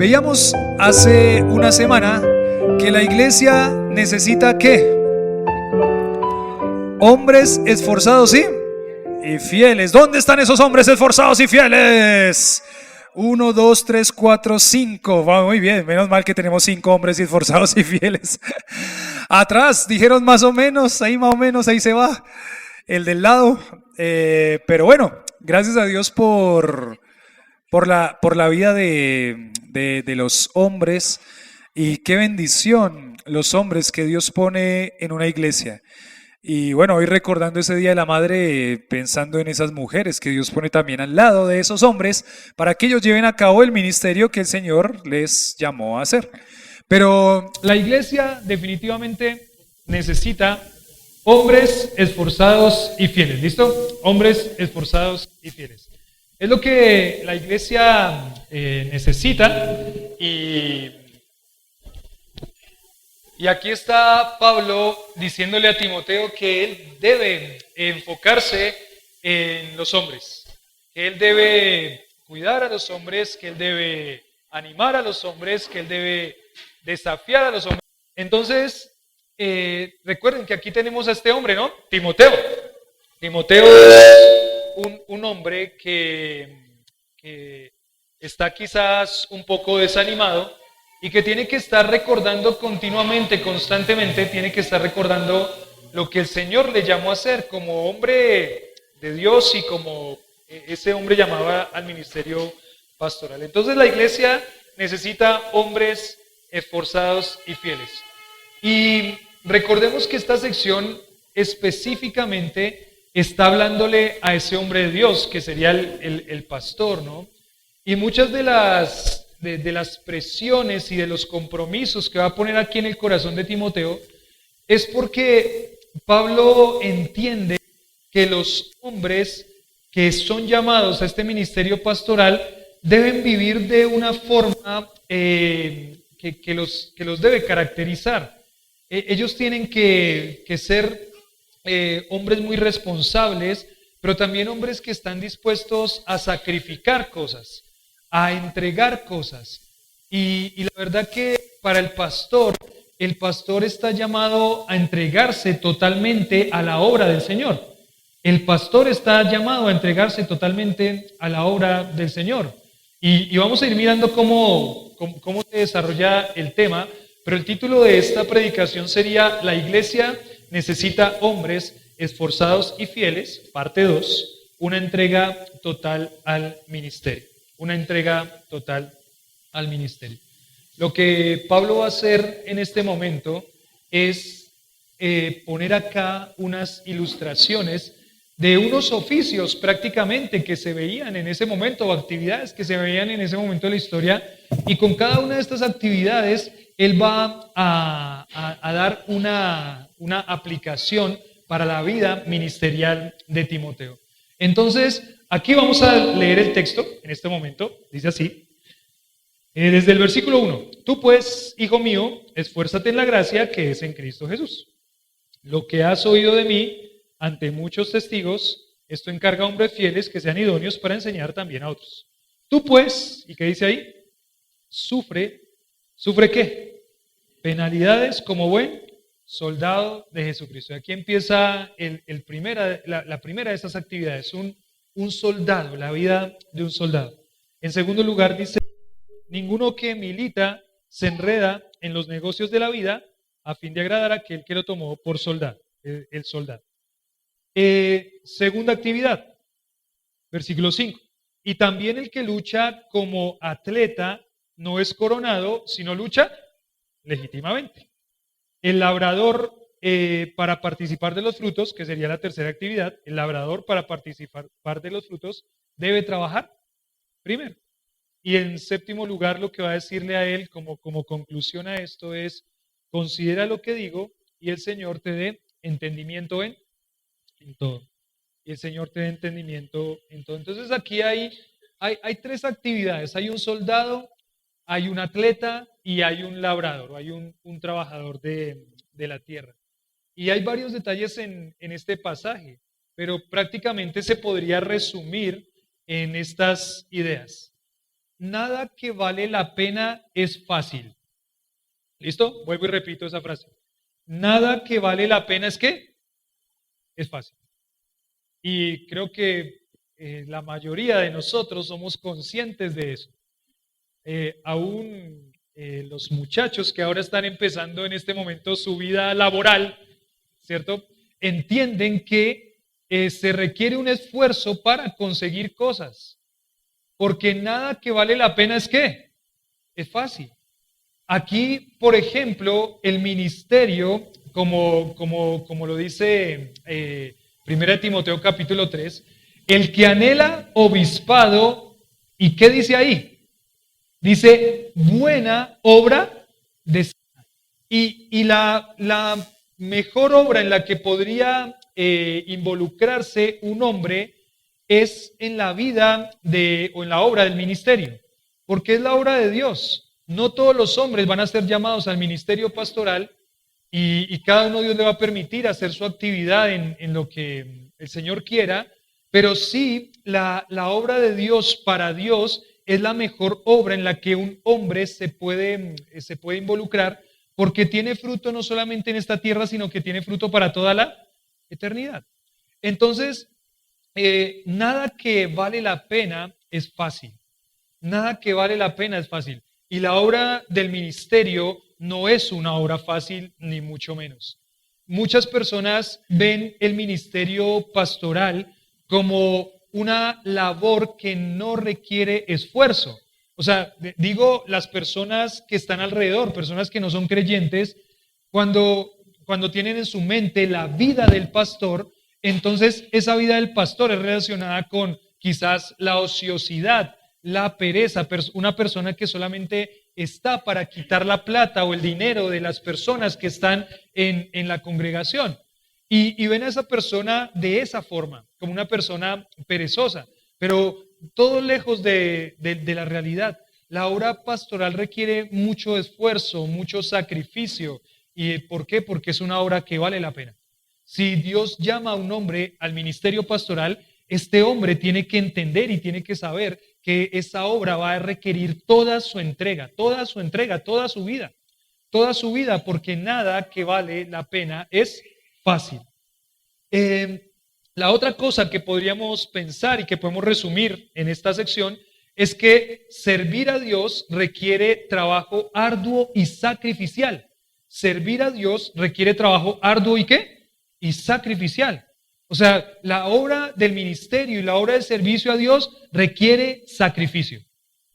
Veíamos hace una semana que la iglesia necesita ¿qué? Hombres esforzados y fieles. ¿Dónde están esos hombres esforzados y fieles? 1, 2, 3, 4, 5. Va muy bien, menos mal que tenemos 5 hombres esforzados y fieles. Atrás dijeron más o menos, ahí se va el del lado. Pero bueno, gracias a Dios por la vida de los hombres. Y qué bendición los hombres que Dios pone en una iglesia. Y bueno, hoy recordando ese Día de la Madre, pensando en esas mujeres que Dios pone también al lado de esos hombres para que ellos lleven a cabo el ministerio que el Señor les llamó a hacer. Pero la iglesia definitivamente necesita hombres esforzados y fieles. ¿Listo? Hombres esforzados y fieles. Es lo que la iglesia necesita y aquí está Pablo diciéndole a Timoteo que él debe enfocarse en los hombres, que él debe cuidar a los hombres, que él debe animar a los hombres, que él debe desafiar a los hombres. Entonces, recuerden que aquí tenemos a este hombre, ¿no? Timoteo. Timoteo es un hombre que está quizás un poco desanimado, y que tiene que estar recordando continuamente, constantemente, tiene que estar recordando lo que el Señor le llamó a hacer como hombre de Dios y como ese hombre llamaba al ministerio pastoral. Entonces la iglesia necesita hombres esforzados y fieles. Y recordemos que esta sección específicamente está hablándole a ese hombre de Dios, que sería el pastor, ¿no? Y muchas de las presiones y de los compromisos que va a poner aquí en el corazón de Timoteo es porque Pablo entiende que los hombres que son llamados a este ministerio pastoral deben vivir de una forma que los debe caracterizar. Ellos tienen que ser hombres muy responsables, pero también hombres que están dispuestos a sacrificar cosas, a entregar cosas. Y la verdad que para el pastor está llamado a entregarse totalmente a la obra del Señor. El pastor está llamado a entregarse totalmente a la obra del Señor. Y vamos a ir mirando cómo se desarrolla el tema, pero el título de esta predicación sería: La iglesia necesita hombres esforzados y fieles, parte 2, una entrega total al ministerio. Una entrega total al ministerio. Lo que Pablo va a hacer en este momento es poner acá unas ilustraciones de unos oficios prácticamente que se veían en ese momento, o actividades que se veían en ese momento de la historia, y con cada una de estas actividades él va a dar una aplicación para la vida ministerial de Timoteo. Entonces, aquí vamos a leer el texto en este momento. Dice así, desde el versículo 1. Tú pues, hijo mío, esfuérzate en la gracia que es en Cristo Jesús. Lo que has oído de mí ante muchos testigos, esto encarga a hombres fieles que sean idóneos para enseñar también a otros. Tú pues, ¿y qué dice ahí? ¿Sufre qué? Penalidades como buen soldado de Jesucristo. Aquí empieza la primera de estas actividades, un soldado, la vida de un soldado. En segundo lugar dice, ninguno que milita se enreda en los negocios de la vida a fin de agradar a aquel que lo tomó por soldado, el soldado. Segunda actividad, versículo 5. Y también el que lucha como atleta no es coronado, sino lucha legítimamente. El labrador para participar de los frutos, que sería la tercera actividad, el labrador para participar de los frutos debe trabajar primero. Y en séptimo lugar, lo que va a decirle a él como conclusión a esto es: considera lo que digo y el Señor te dé entendimiento en todo. Y el Señor te dé entendimiento en todo. Entonces aquí hay tres actividades. Hay un soldado, hay un atleta y hay un labrador, hay un trabajador de la tierra. Y hay varios detalles en este pasaje, pero prácticamente se podría resumir en estas ideas. nada que vale la pena es fácil. ¿Listo? Vuelvo y repito esa frase. Nada que vale la pena es ¿qué? Es fácil. Y creo que la mayoría de nosotros somos conscientes de eso. Aún los muchachos que ahora están empezando en este momento su vida laboral, ¿cierto? Entienden que se requiere un esfuerzo para conseguir cosas, porque nada que vale la pena es ¿qué? Es fácil. Aquí, por ejemplo, el ministerio, como lo dice 1 Timoteo capítulo 3, el que anhela obispado, ¿y qué dice ahí? Dice, buena obra de... Y la mejor obra en la que podría involucrarse un hombre es en la vida o en la obra del ministerio, porque es la obra de Dios. No todos los hombres van a ser llamados al ministerio pastoral y cada uno Dios le va a permitir hacer su actividad en lo que el Señor quiera, pero sí la obra de Dios para Dios es la mejor obra en la que un hombre se puede involucrar, porque tiene fruto no solamente en esta tierra, sino que tiene fruto para toda la eternidad. Entonces, nada que vale la pena es fácil. Nada que vale la pena es fácil. Y la obra del ministerio no es una obra fácil, ni mucho menos. Muchas personas ven el ministerio pastoral como una labor que no requiere esfuerzo. O sea, digo las personas que están alrededor, personas que no son creyentes, cuando tienen en su mente la vida del pastor, entonces esa vida del pastor es relacionada con quizás la ociosidad, la pereza, una persona que solamente está para quitar la plata o el dinero de las personas que están en la congregación. Y ven a esa persona de esa forma, como una persona perezosa, pero todo lejos de la realidad. La obra pastoral requiere mucho esfuerzo, mucho sacrificio. ¿Y por qué? Porque es una obra que vale la pena. Si Dios llama a un hombre al ministerio pastoral, este hombre tiene que entender y tiene que saber que esa obra va a requerir toda su entrega, toda su vida, porque nada que vale la pena es fácil. La otra cosa que podríamos pensar y que podemos resumir en esta sección es que servir a Dios requiere trabajo arduo y sacrificial. Servir a Dios requiere trabajo arduo y ¿qué? Y sacrificial. O sea, la obra del ministerio y la obra del servicio a Dios requiere sacrificio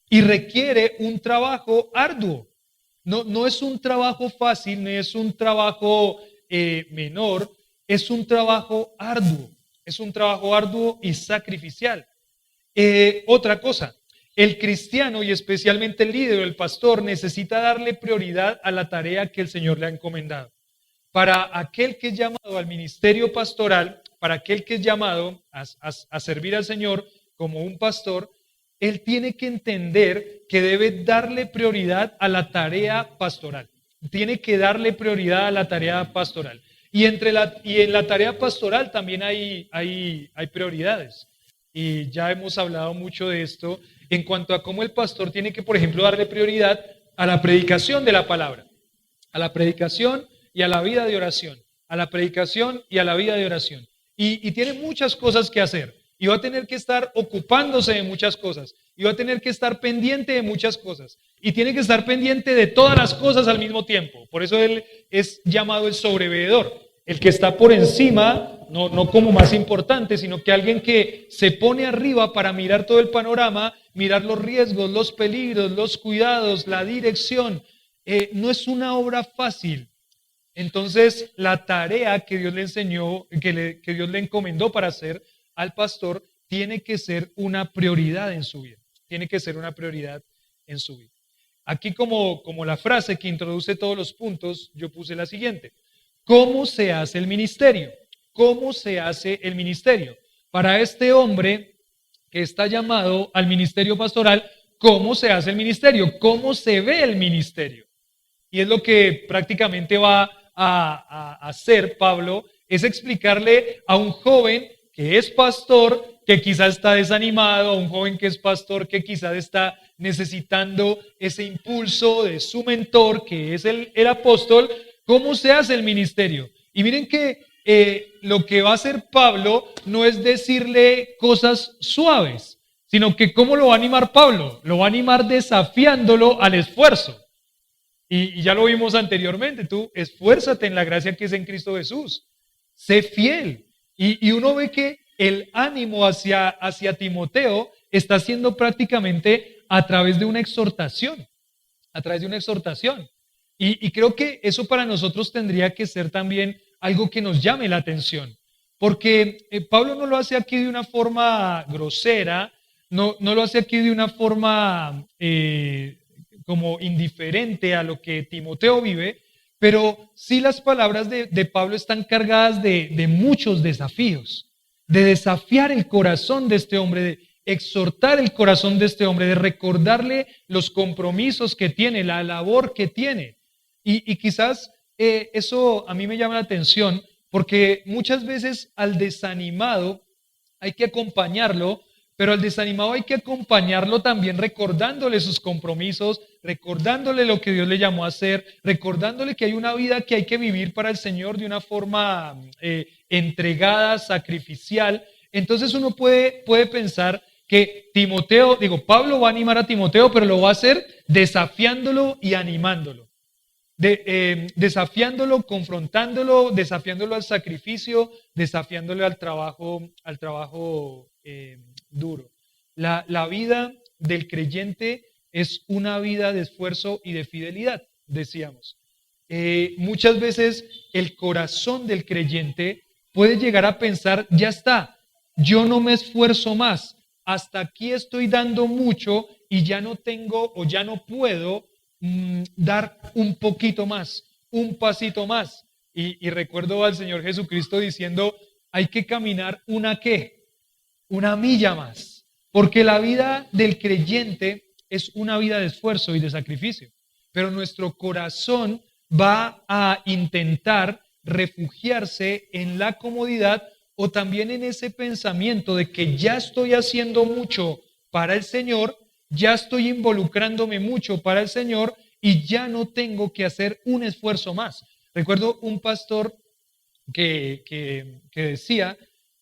y requiere un trabajo arduo. No es un trabajo fácil, no es un trabajo menor, es un trabajo arduo y sacrificial. Otra cosa, el cristiano y especialmente el líder o el pastor necesita darle prioridad a la tarea que el Señor le ha encomendado. Para aquel que es llamado al ministerio pastoral, para aquel que es llamado a servir al Señor como un pastor, él tiene que entender que debe darle prioridad a la tarea pastoral. Tiene que darle prioridad a la tarea pastoral. Y en la tarea pastoral también hay prioridades. Y ya hemos hablado mucho de esto en cuanto a cómo el pastor tiene que, por ejemplo, darle prioridad a la predicación de la palabra, a la predicación y a la vida de oración, a la predicación y a la vida de oración. Y tiene muchas cosas que hacer. Y va a tener que estar ocupándose de muchas cosas. Y va a tener que estar pendiente de muchas cosas. Y tiene que estar pendiente de todas las cosas al mismo tiempo. Por eso él es llamado el sobreveedor. El que está por encima, no como más importante, sino que alguien que se pone arriba para mirar todo el panorama, mirar los riesgos, los peligros, los cuidados, la dirección. No es una obra fácil. Entonces, la tarea que Dios le enseñó, que Dios le encomendó para hacer al pastor, tiene que ser una prioridad en su vida. Tiene que ser una prioridad en su vida. Aquí como la frase que introduce todos los puntos, yo puse la siguiente. ¿Cómo se hace el ministerio? ¿Cómo se hace el ministerio? Para este hombre que está llamado al ministerio pastoral, ¿cómo se hace el ministerio? ¿Cómo se ve el ministerio? Y es lo que prácticamente va a hacer Pablo, es explicarle a un joven que es pastor, que quizás está desanimado, a un joven que es pastor, que quizás está necesitando ese impulso de su mentor, que es el apóstol. ¿Cómo se hace el ministerio? Y miren que lo que va a hacer Pablo no es decirle cosas suaves, sino que ¿cómo lo va a animar Pablo? Lo va a animar desafiándolo al esfuerzo. Y ya lo vimos anteriormente, tú esfuérzate en la gracia que es en Cristo Jesús. Sé fiel. Y uno ve que el ánimo hacia Timoteo está siendo prácticamente a través de una exhortación, a través de una exhortación. Y creo que eso para nosotros tendría que ser también algo que nos llame la atención, porque Pablo no lo hace aquí de una forma grosera, no lo hace aquí de una forma como indiferente a lo que Timoteo vive, pero sí las palabras de Pablo están cargadas de muchos desafíos, de desafiar el corazón de este hombre, de exhortar el corazón de este hombre, de recordarle los compromisos que tiene, la labor que tiene. Y quizás eso a mí me llama la atención porque muchas veces al desanimado hay que acompañarlo, pero al desanimado hay que acompañarlo también recordándole sus compromisos, recordándole lo que Dios le llamó a hacer, recordándole que hay una vida que hay que vivir para el Señor de una forma entregada, sacrificial. Entonces uno puede pensar que Pablo va a animar a Timoteo, pero lo va a hacer desafiándolo y animándolo. Desafiándolo, confrontándolo, desafiándolo al sacrificio, desafiándolo al trabajo duro. La vida del creyente es una vida de esfuerzo y de fidelidad, decíamos. Muchas veces el corazón del creyente puede llegar a pensar, ya está, yo no me esfuerzo más, hasta aquí estoy dando mucho y ya no tengo o ya no puedo dar un poquito más, un pasito más. Y recuerdo al Señor Jesucristo diciendo, hay que caminar una milla más, porque la vida del creyente es una vida de esfuerzo y de sacrificio, pero nuestro corazón va a intentar refugiarse en la comodidad o también en ese pensamiento de que ya estoy haciendo mucho para el Señor, ya estoy involucrándome mucho para el Señor y ya no tengo que hacer un esfuerzo más. Recuerdo un pastor que decía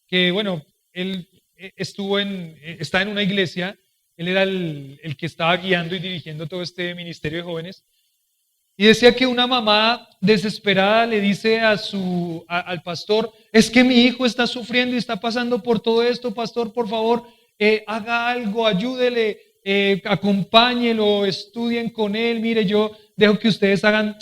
que, bueno, él está en una iglesia, él era el que estaba guiando y dirigiendo todo este ministerio de jóvenes, y decía que una mamá desesperada le dice al pastor, es que mi hijo está sufriendo y está pasando por todo esto, pastor, por favor, haga algo, ayúdele, acompáñelo, estudien con él, mire, yo dejo que ustedes hagan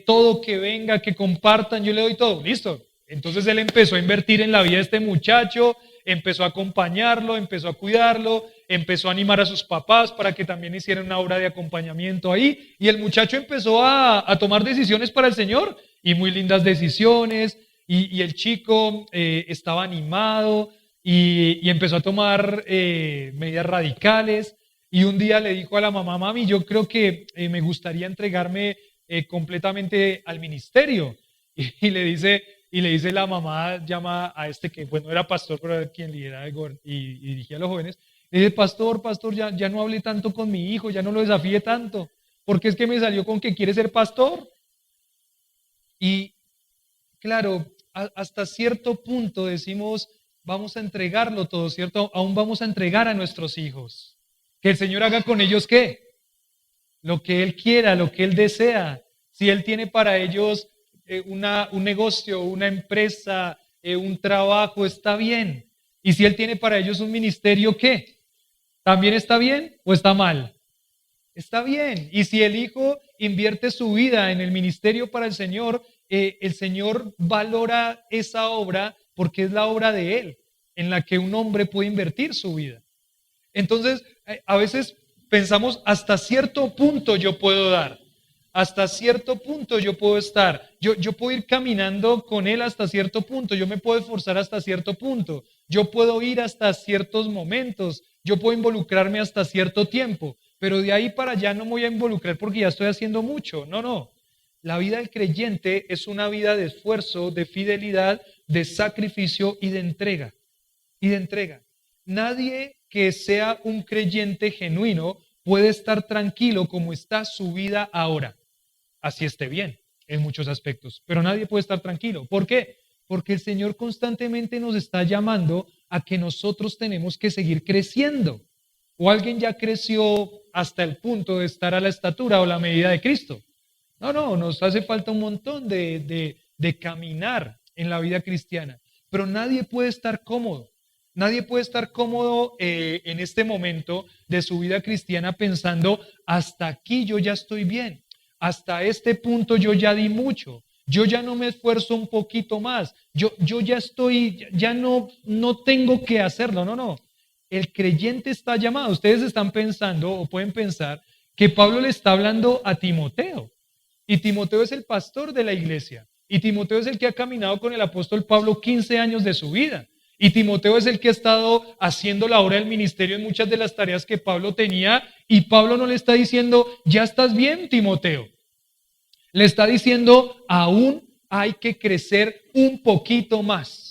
todo, que venga, que compartan, yo le doy todo, listo. Entonces él empezó a invertir en la vida de este muchacho, empezó a acompañarlo, empezó a cuidarlo, empezó a animar a sus papás para que también hicieran una obra de acompañamiento ahí, y el muchacho empezó a tomar decisiones para el Señor, y muy lindas decisiones, y el chico estaba animado, y empezó a tomar medidas radicales, y un día le dijo a la mamá, mami, yo creo que me gustaría entregarme completamente al ministerio, y le dice la mamá, llama a este que, bueno, era pastor, pero era quien lideraba y dirigía a los jóvenes. Le dice, pastor, ya no hable tanto con mi hijo, ya no lo desafíe tanto, porque es que me salió con que quiere ser pastor. Y claro, hasta cierto punto decimos, vamos a entregarlo todo, ¿cierto? Aún vamos a entregar a nuestros hijos. Que el Señor haga con ellos, ¿qué? Lo que Él quiera, lo que Él desea. Si Él tiene para ellos un negocio, una empresa, un trabajo, está bien. Y si Él tiene para ellos un ministerio, ¿qué? ¿También está bien o está mal? Está bien. Y si el hijo invierte su vida en el ministerio para el Señor valora esa obra porque es la obra de Él, en la que un hombre puede invertir su vida. Entonces, a veces pensamos, hasta cierto punto yo puedo dar. Hasta cierto punto yo puedo estar, yo puedo ir caminando con Él hasta cierto punto, yo me puedo esforzar hasta cierto punto, yo puedo ir hasta ciertos momentos, yo puedo involucrarme hasta cierto tiempo, pero de ahí para allá no me voy a involucrar porque ya estoy haciendo mucho. No. La vida del creyente es una vida de esfuerzo, de fidelidad, de sacrificio y de entrega. y de entrega. Nadie que sea un creyente genuino puede estar tranquilo como está su vida ahora. Así esté bien en muchos aspectos, pero nadie puede estar tranquilo. ¿Por qué? Porque el Señor constantemente nos está llamando a que nosotros tenemos que seguir creciendo. ¿O alguien ya creció hasta el punto de estar a la estatura o la medida de Cristo? No, nos hace falta un montón de caminar en la vida cristiana, pero nadie puede estar cómodo. Nadie puede estar cómodo en este momento de su vida cristiana pensando, hasta aquí yo ya estoy bien, hasta este punto yo ya di mucho, yo ya no me esfuerzo un poquito más, yo ya estoy, ya no tengo que hacerlo, no. El creyente está llamado. Ustedes están pensando o pueden pensar que Pablo le está hablando a Timoteo. Y Timoteo es el pastor de la iglesia. Y Timoteo es el que ha caminado con el apóstol Pablo 15 años de su vida. Y Timoteo es el que ha estado haciendo la obra del ministerio en muchas de las tareas que Pablo tenía. Y Pablo no le está diciendo, ya estás bien, Timoteo. Le está diciendo, aún hay que crecer un poquito más.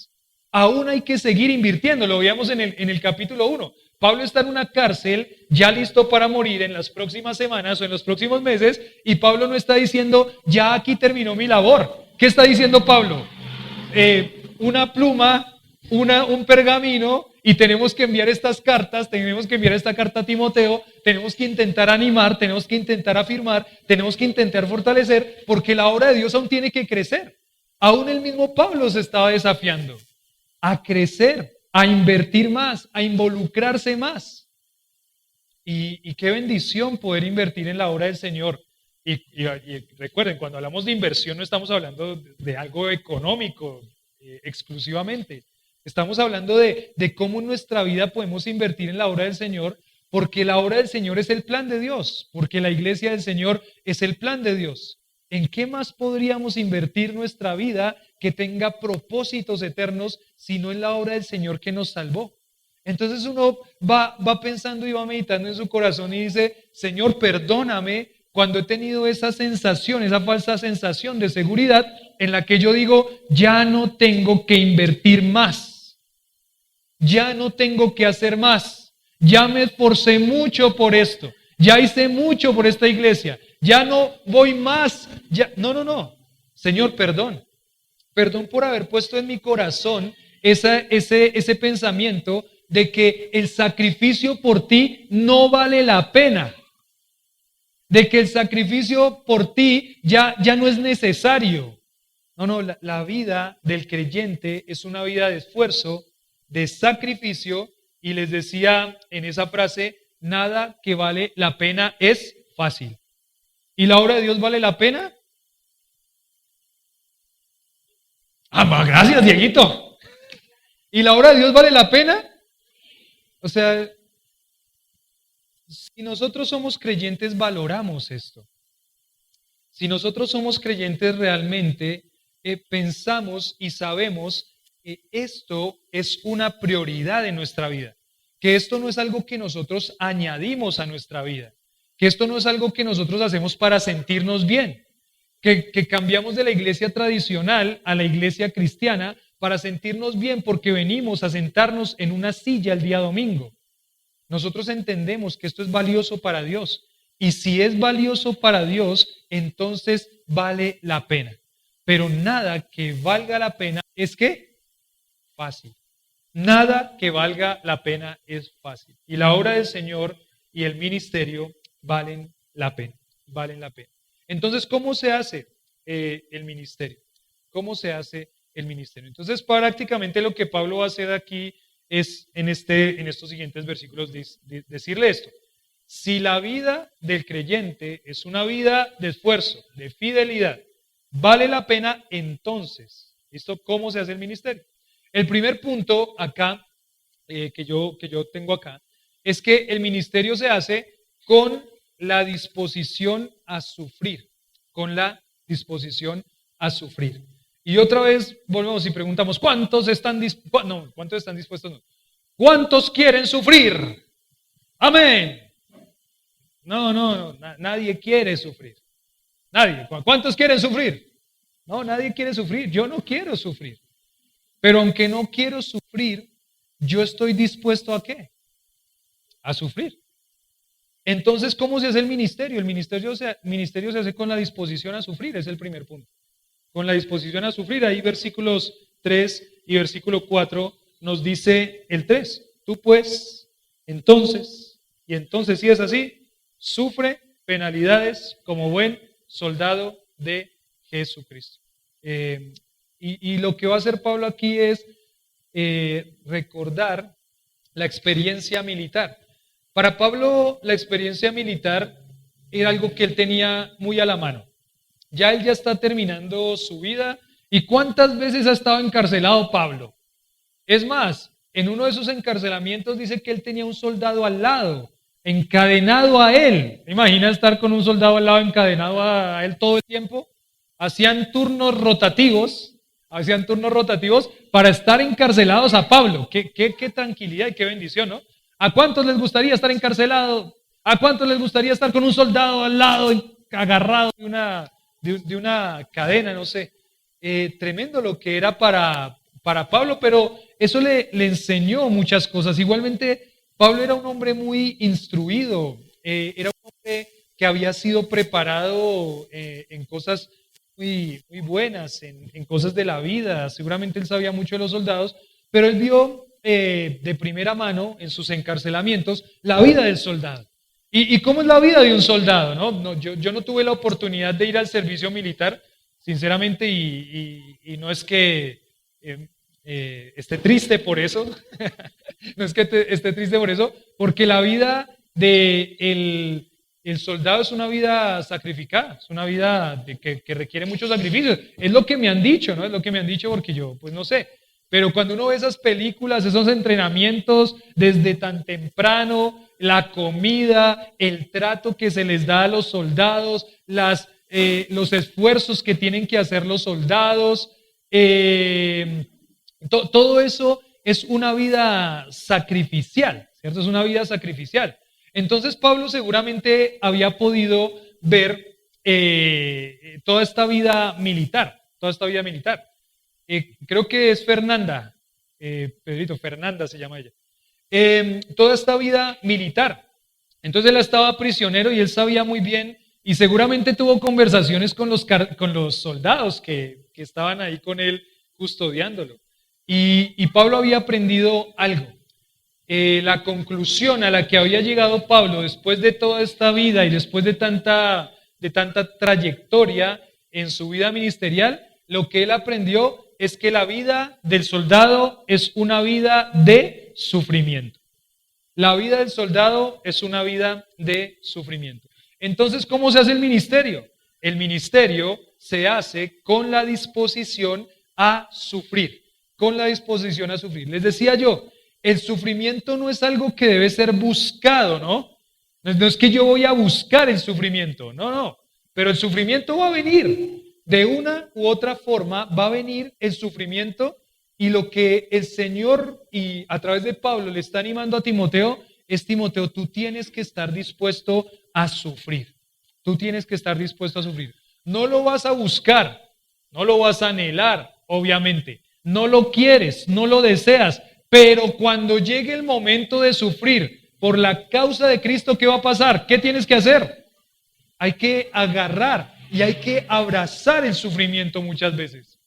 Aún hay que seguir invirtiendo. Lo veíamos en el capítulo 1. Pablo está en una cárcel ya listo para morir en las próximas semanas o en los próximos meses, y Pablo no está diciendo, ya aquí terminó mi labor. ¿Qué está diciendo Pablo? Una pluma, un pergamino, y tenemos que enviar estas cartas, tenemos que enviar esta carta a Timoteo, tenemos que intentar animar, tenemos que intentar afirmar, tenemos que intentar fortalecer, porque la obra de Dios aún tiene que crecer. Aún el mismo Pablo se estaba desafiando a crecer, a invertir más, a involucrarse más. Y qué bendición poder invertir en la obra del Señor. Y recuerden, cuando hablamos de inversión no estamos hablando de algo económico exclusivamente. Estamos hablando de cómo en nuestra vida podemos invertir en la obra del Señor, porque la obra del Señor es el plan de Dios, porque la iglesia del Señor es el plan de Dios. ¿En qué más podríamos invertir nuestra vida que tenga propósitos eternos, sino en la obra del Señor que nos salvó? Entonces uno va pensando y va meditando en su corazón y dice, Señor, perdóname cuando he tenido esa sensación, esa falsa sensación de seguridad en la que yo digo, ya no tengo que invertir más, ya no tengo que hacer más, ya me esforcé mucho por esto, ya hice mucho por esta iglesia, ya no voy más, ya no. Señor, perdón por haber puesto en mi corazón ese pensamiento de que el sacrificio por ti no vale la pena, de que el sacrificio por ti ya no es necesario. No, la vida del creyente es una vida de esfuerzo, de sacrificio, y les decía en esa frase, nada que vale la pena es fácil. ¿Y la obra de Dios vale la pena? Gracias, Dieguito. ¿Y la obra de Dios vale la pena? O sea, si nosotros somos creyentes, valoramos esto. Si nosotros somos creyentes realmente, pensamos y sabemos que esto es una prioridad en nuestra vida, que esto no es algo que nosotros añadimos a nuestra vida, que esto no es algo que nosotros hacemos para sentirnos bien, que cambiamos de la iglesia tradicional a la iglesia cristiana para sentirnos bien porque venimos a sentarnos en una silla el día domingo. Nosotros entendemos que esto es valioso para Dios, y si es valioso para Dios, entonces vale la pena. Pero nada que valga la pena es ¿qué? Fácil. Nada que valga la pena es fácil. Y la obra del Señor y el ministerio valen la pena. Valen la pena. Entonces, ¿cómo se hace el ministerio? ¿Cómo se hace el ministerio? Entonces, prácticamente lo que Pablo va a hacer aquí es en estos siguientes versículos decirle esto. Si la vida del creyente es una vida de esfuerzo, de fidelidad, vale la pena, entonces, ¿listo? ¿Cómo se hace el ministerio? El primer punto acá, que yo tengo acá, es que el ministerio se hace con la disposición a sufrir, con la disposición a sufrir. Y otra vez volvemos y preguntamos, ¿cuántos están dispuestos? No, ¿cuántos están dispuestos? No. ¿Cuántos quieren sufrir? Amén. No, nadie quiere sufrir. Nadie. ¿Cuántos quieren sufrir? No, nadie quiere sufrir. Yo no quiero sufrir. Pero aunque no quiero sufrir, yo estoy dispuesto ¿a qué? A sufrir. Entonces, ¿cómo se hace el ministerio? El ministerio se hace con la disposición a sufrir, es el primer punto. Con la disposición a sufrir. Ahí versículos 3 y versículo 4 nos dice el 3. Tú pues, entonces si es así, sufre penalidades como buen soldado de Jesucristo. Y lo que va a hacer Pablo aquí es recordar la experiencia militar. Para Pablo, la experiencia militar era algo que él tenía muy a la mano. Él ya está terminando su vida. ¿Y cuántas veces ha estado encarcelado Pablo? Es más, en uno de esos encarcelamientos dice que él tenía un soldado al lado, encadenado a él. ¿Imagina estar con un soldado al lado encadenado a él todo el tiempo? Hacían turnos rotativos para estar encarcelados a Pablo. Qué tranquilidad y qué bendición, ¿no? ¿A cuántos les gustaría estar encarcelado? ¿A cuántos les gustaría estar con un soldado al lado, agarrado de una cadena, no sé? Tremendo lo que era para Pablo, pero eso le enseñó muchas cosas. Igualmente, Pablo era un hombre muy instruido, era un hombre que había sido preparado en cosas muy buenas, en cosas de la vida. Seguramente él sabía mucho de los soldados, pero él vio de primera mano en sus encarcelamientos la vida del soldado. ¿Y cómo es la vida de un soldado? No, yo no tuve la oportunidad de ir al servicio militar, sinceramente, y no es que esté triste por eso, no es que esté triste por eso, porque la vida de el soldado es una vida sacrificada, es una vida que requiere muchos sacrificios. Es lo que me han dicho, ¿no? Es lo que me han dicho porque yo, pues no sé. Pero cuando uno ve esas películas, esos entrenamientos desde tan temprano, la comida, el trato que se les da a los soldados, los esfuerzos que tienen que hacer los soldados, todo eso es una vida sacrificial, ¿cierto? Es una vida sacrificial. Entonces Pablo seguramente había podido ver toda esta vida militar, creo que es Fernanda, Pedrito, Fernanda se llama ella. Toda esta vida militar. Entonces él estaba prisionero y él sabía muy bien y seguramente tuvo conversaciones con los soldados que estaban ahí con él custodiándolo. Y Pablo había aprendido algo. La conclusión a la que había llegado Pablo después de toda esta vida y después de tanta trayectoria en su vida ministerial, lo que él aprendió es que la vida del soldado es una vida de sufrimiento. La vida del soldado es una vida de sufrimiento. Entonces, ¿cómo se hace el ministerio? El ministerio se hace con la disposición a sufrir, Les decía yo, el sufrimiento no es algo que debe ser buscado, ¿no? No es que yo voy a buscar el sufrimiento, no. Pero el sufrimiento va a venir. De una u otra forma va a venir el sufrimiento y lo que el Señor y a través de Pablo le está animando a Timoteo es: Timoteo, tú tienes que estar dispuesto a sufrir. Tú tienes que estar dispuesto a sufrir. No lo vas a buscar, no lo vas a anhelar, obviamente. No lo quieres, no lo deseas, pero cuando llegue el momento de sufrir por la causa de Cristo, ¿qué va a pasar? ¿Qué tienes que hacer? Hay que agarrar y hay que abrazar el sufrimiento muchas veces.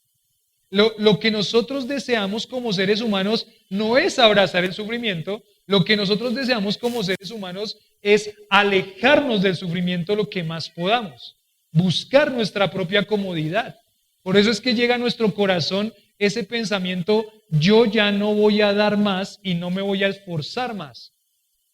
Lo que nosotros deseamos como seres humanos no es abrazar el sufrimiento. Lo que nosotros deseamos como seres humanos es alejarnos del sufrimiento lo que más podamos. Buscar nuestra propia comodidad. Por eso es que llega a nuestro corazón ese pensamiento: yo ya no voy a dar más y no me voy a esforzar más.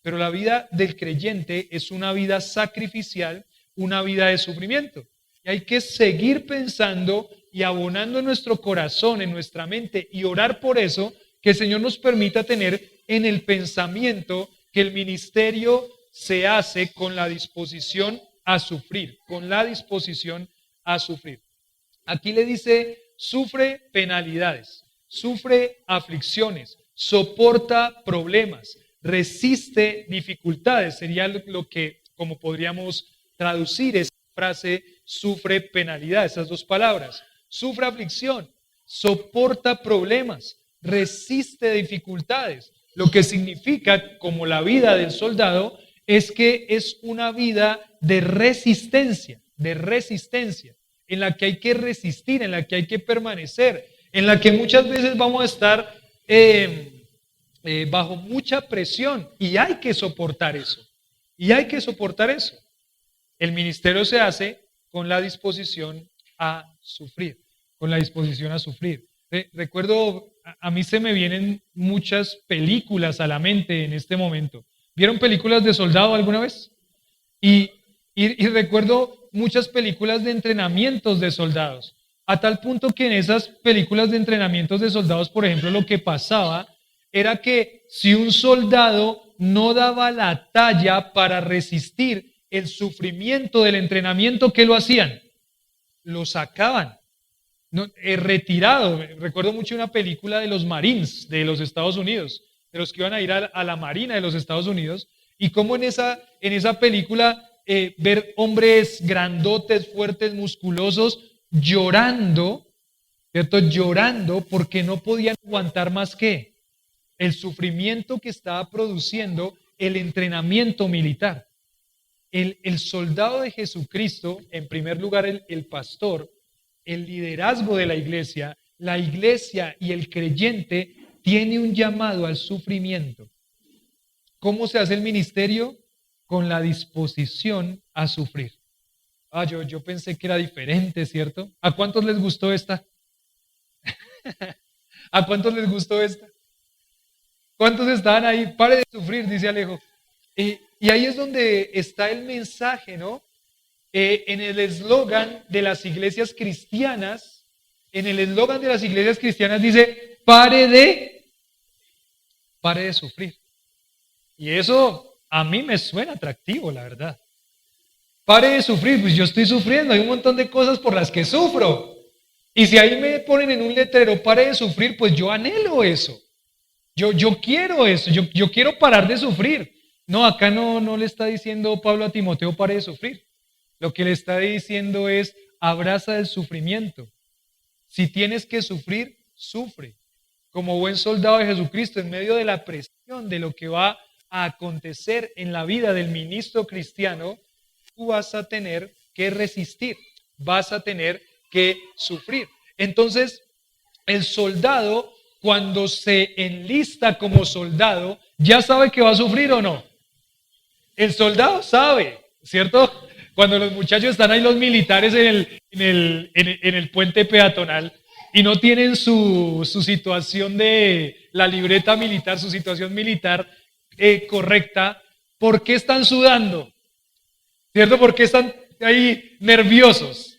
Pero la vida del creyente es una vida sacrificial, una vida de sufrimiento. Y hay que seguir pensando y abonando en nuestro corazón, en nuestra mente, y orar por eso, que el Señor nos permita tener en el pensamiento que el ministerio se hace con la disposición a sufrir, Aquí le dice: sufre penalidades, sufre aflicciones, soporta problemas, resiste dificultades. Sería lo que, como podríamos traducir esa frase, sufre penalidades, esas dos palabras. Sufre aflicción, soporta problemas, resiste dificultades. Lo que significa, como la vida del soldado, es que es una vida de resistencia, en la que hay que resistir, en la que hay que permanecer, en la que muchas veces vamos a estar bajo mucha presión y hay que soportar eso. El ministerio se hace con la disposición a sufrir, Recuerdo, a mí se me vienen muchas películas a la mente en este momento. ¿Vieron películas de soldado alguna vez? Y recuerdo muchas películas de entrenamientos de soldados, a tal punto que en esas películas de entrenamientos de soldados, por ejemplo, lo que pasaba era que si un soldado no daba la talla para resistir el sufrimiento del entrenamiento, ¿qué lo hacían? Lo sacaban. No, retirado. Recuerdo mucho una película de los Marines de los Estados Unidos, de los que iban a ir a la Marina de los Estados Unidos, y cómo en esa película ver hombres grandotes, fuertes, musculosos, llorando, ¿cierto? Llorando porque no podían aguantar más que el sufrimiento que estaba produciendo el entrenamiento militar. El soldado de Jesucristo, en primer lugar el pastor, el liderazgo de la iglesia y el creyente tiene un llamado al sufrimiento. ¿Cómo se hace el ministerio? Con la disposición a sufrir. Yo pensé que era diferente, ¿cierto? ¿A cuántos les gustó esta? ¿A cuántos les gustó esta? ¿Cuántos estaban ahí? Pare de sufrir, dice Alejo. Y ahí es donde está el mensaje, ¿no? En el eslogan de las iglesias cristianas, dice, pare de sufrir. Y eso a mí me suena atractivo, la verdad. Pare de sufrir, pues yo estoy sufriendo, hay un montón de cosas por las que sufro. Y si ahí me ponen en un letrero, pare de sufrir, pues yo anhelo eso. Yo quiero eso, yo quiero parar de sufrir. No, acá no le está diciendo Pablo a Timoteo, pare de sufrir. Lo que le está diciendo es, abraza el sufrimiento. Si tienes que sufrir, sufre. Como buen soldado de Jesucristo, en medio de la presión de lo que va a acontecer en la vida del ministro cristiano, tú vas a tener que resistir, vas a tener que sufrir. Entonces, el soldado, cuando se enlista como soldado, ¿ya sabe que va a sufrir o no? El soldado sabe, ¿cierto? Cuando los muchachos están ahí, los militares en el puente peatonal y no tienen su situación de la libreta militar, su situación militar correcta, ¿por qué están sudando? ¿Cierto? ¿Por qué están ahí nerviosos?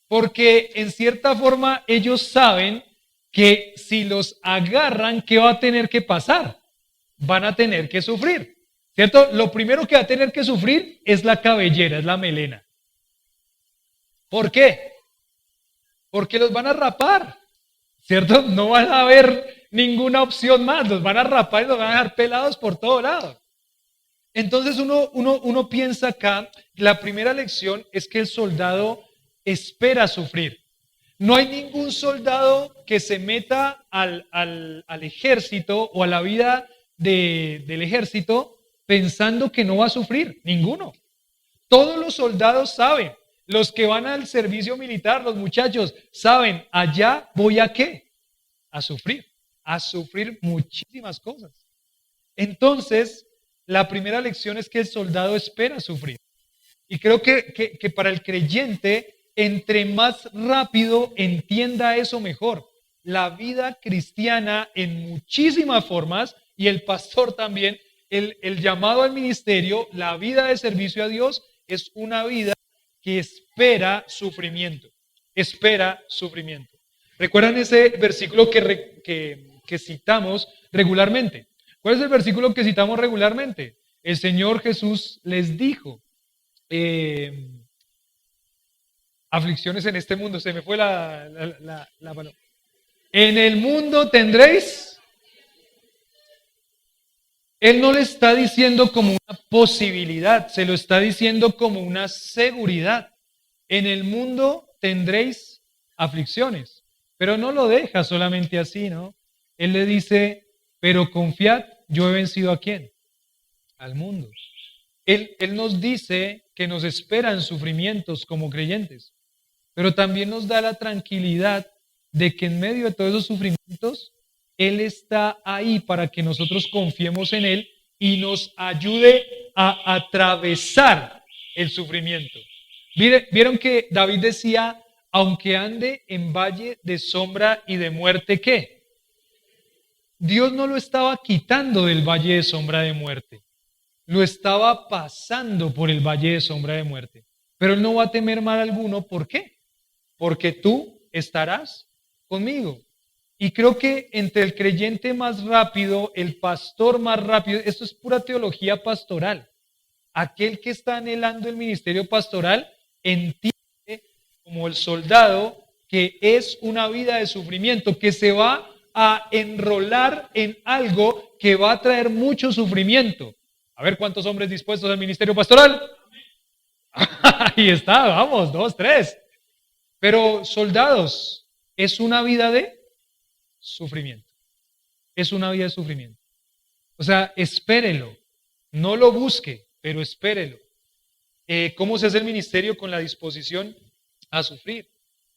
Porque en cierta forma ellos saben que si los agarran, ¿qué va a tener que pasar? Van a tener que sufrir. ¿Cierto? Lo primero que va a tener que sufrir es la cabellera, es la melena. ¿Por qué? Porque los van a rapar, ¿cierto? No van a haber ninguna opción más, los van a rapar y los van a dejar pelados por todo lado. Entonces uno piensa acá, la primera lección es que el soldado espera sufrir. No hay ningún soldado que se meta al ejército o a la vida del ejército pensando que no va a sufrir, ninguno. Todos los soldados saben, los que van al servicio militar, los muchachos, saben, allá voy a ¿qué? A sufrir muchísimas cosas. Entonces, la primera lección es que el soldado espera sufrir. Y creo que para el creyente, entre más rápido entienda eso mejor. La vida cristiana en muchísimas formas, y el pastor también, el llamado al ministerio, la vida de servicio a Dios, es una vida que espera sufrimiento. ¿Recuerdan ese versículo que citamos regularmente? ¿Cuál es el versículo que citamos regularmente? El Señor Jesús les dijo, aflicciones en este mundo, se me fue la palabra. En el mundo tendréis. Él no le está diciendo como una posibilidad, se lo está diciendo como una seguridad. En el mundo tendréis aflicciones, pero no lo deja solamente así, ¿no? Él le dice, pero confiad, yo he vencido ¿a quién? Al mundo. Él nos dice que nos esperan sufrimientos como creyentes, pero también nos da la tranquilidad de que en medio de todos esos sufrimientos, Él está ahí para que nosotros confiemos en Él y nos ayude a atravesar el sufrimiento. Vieron que David decía, aunque ande en valle de sombra y de muerte, ¿qué? Dios no lo estaba quitando del valle de sombra de muerte, lo estaba pasando por el valle de sombra de muerte. Pero Él no va a temer mal alguno, ¿por qué? Porque tú estarás conmigo. Y creo que entre el creyente más rápido, el pastor más rápido, esto es pura teología pastoral. Aquel que está anhelando el ministerio pastoral entiende como el soldado que es una vida de sufrimiento, que se va a enrolar en algo que va a traer mucho sufrimiento. A ver cuántos hombres dispuestos al ministerio pastoral. Ahí está, vamos, 2, 3. Pero soldados, es una vida de sufrimiento. Es una vida de sufrimiento. O sea, espérelo. No lo busque, pero espérelo. ¿Cómo se hace el ministerio? Con la disposición a sufrir.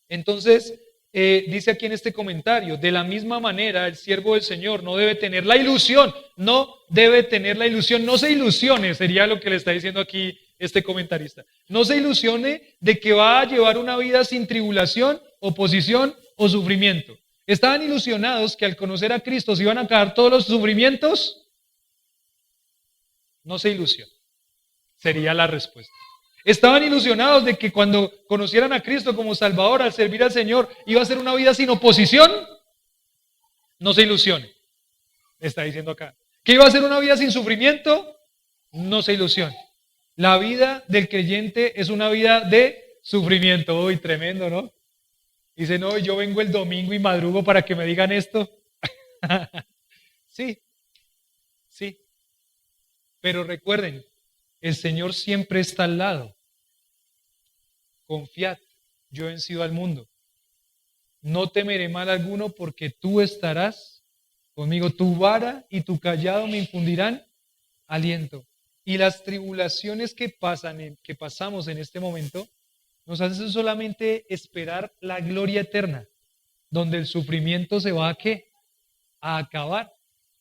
Entonces, dice aquí en este comentario, de la misma manera el siervo del Señor no debe tener la ilusión, no se ilusione, sería lo que le está diciendo aquí este comentarista. No se ilusione de que va a llevar una vida sin tribulación, oposición o sufrimiento. Estaban ilusionados que al conocer a Cristo se iban a acabar todos los sufrimientos. No se ilusione, sería la respuesta. Estaban ilusionados de que cuando conocieran a Cristo como Salvador, al servir al Señor, iba a ser una vida sin oposición. No se ilusione, está diciendo acá. ¿Que iba a ser una vida sin sufrimiento? No se ilusione. La vida del creyente es una vida de sufrimiento. Uy, tremendo, ¿no? Dice, no, yo vengo el domingo y madrugo para que me digan esto. Sí, sí. Pero recuerden, el Señor siempre está al lado. Confiad, yo he vencido al mundo. No temeré mal alguno porque tú estarás conmigo. Tu vara y tu callado me infundirán aliento. Y las tribulaciones que pasamos en este momento, nos hacen solamente esperar la gloria eterna, donde el sufrimiento se va ¿a qué? A acabar.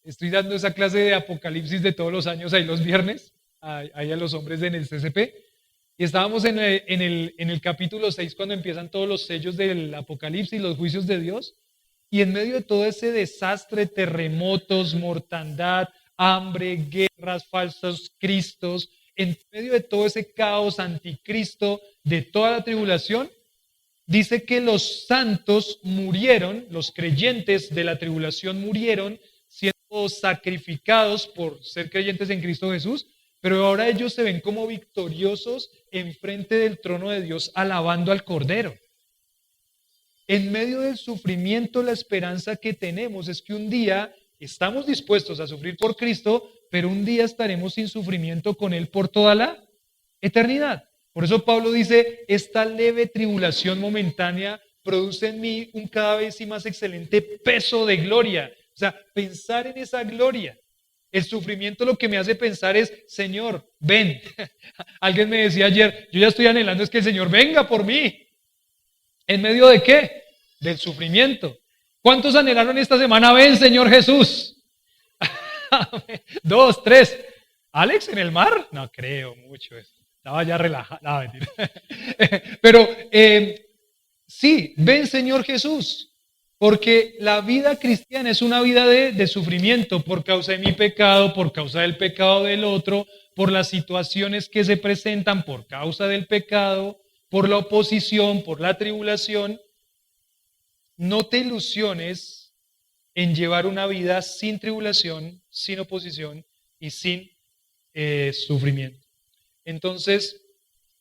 Estoy dando esa clase de Apocalipsis de todos los años, ahí los viernes, ahí a los hombres en el CCP. Y estábamos en el capítulo 6 cuando empiezan todos los sellos del Apocalipsis, los juicios de Dios. Y en medio de todo ese desastre, terremotos, mortandad, hambre, guerras, falsos cristos, en medio de todo ese caos anticristo, de toda la tribulación, dice que los santos murieron, los creyentes de la tribulación murieron, siendo sacrificados por ser creyentes en Cristo Jesús, pero ahora ellos se ven como victoriosos enfrente del trono de Dios, alabando al Cordero. En medio del sufrimiento, la esperanza que tenemos es que un día estamos dispuestos a sufrir por Cristo, pero un día estaremos sin sufrimiento con Él por toda la eternidad. Por eso Pablo dice, esta leve tribulación momentánea produce en mí un cada vez más excelente peso de gloria. O sea, pensar en esa gloria. El sufrimiento lo que me hace pensar es, Señor, ven. Alguien me decía ayer, yo ya estoy anhelando es que el Señor venga por mí. ¿En medio de qué? Del sufrimiento. ¿Cuántos anhelaron esta semana? Ven, Señor Jesús. 2, 3. ¿Alex en el mar? No creo mucho eso. Estaba ya relajado. No, mentira. Pero sí, ven, Señor Jesús. Porque la vida cristiana es una vida de sufrimiento por causa de mi pecado, por causa del pecado del otro, por las situaciones que se presentan por causa del pecado, por la oposición, por la tribulación. No te ilusiones en llevar una vida sin tribulación, sin oposición y sin sufrimiento. Entonces,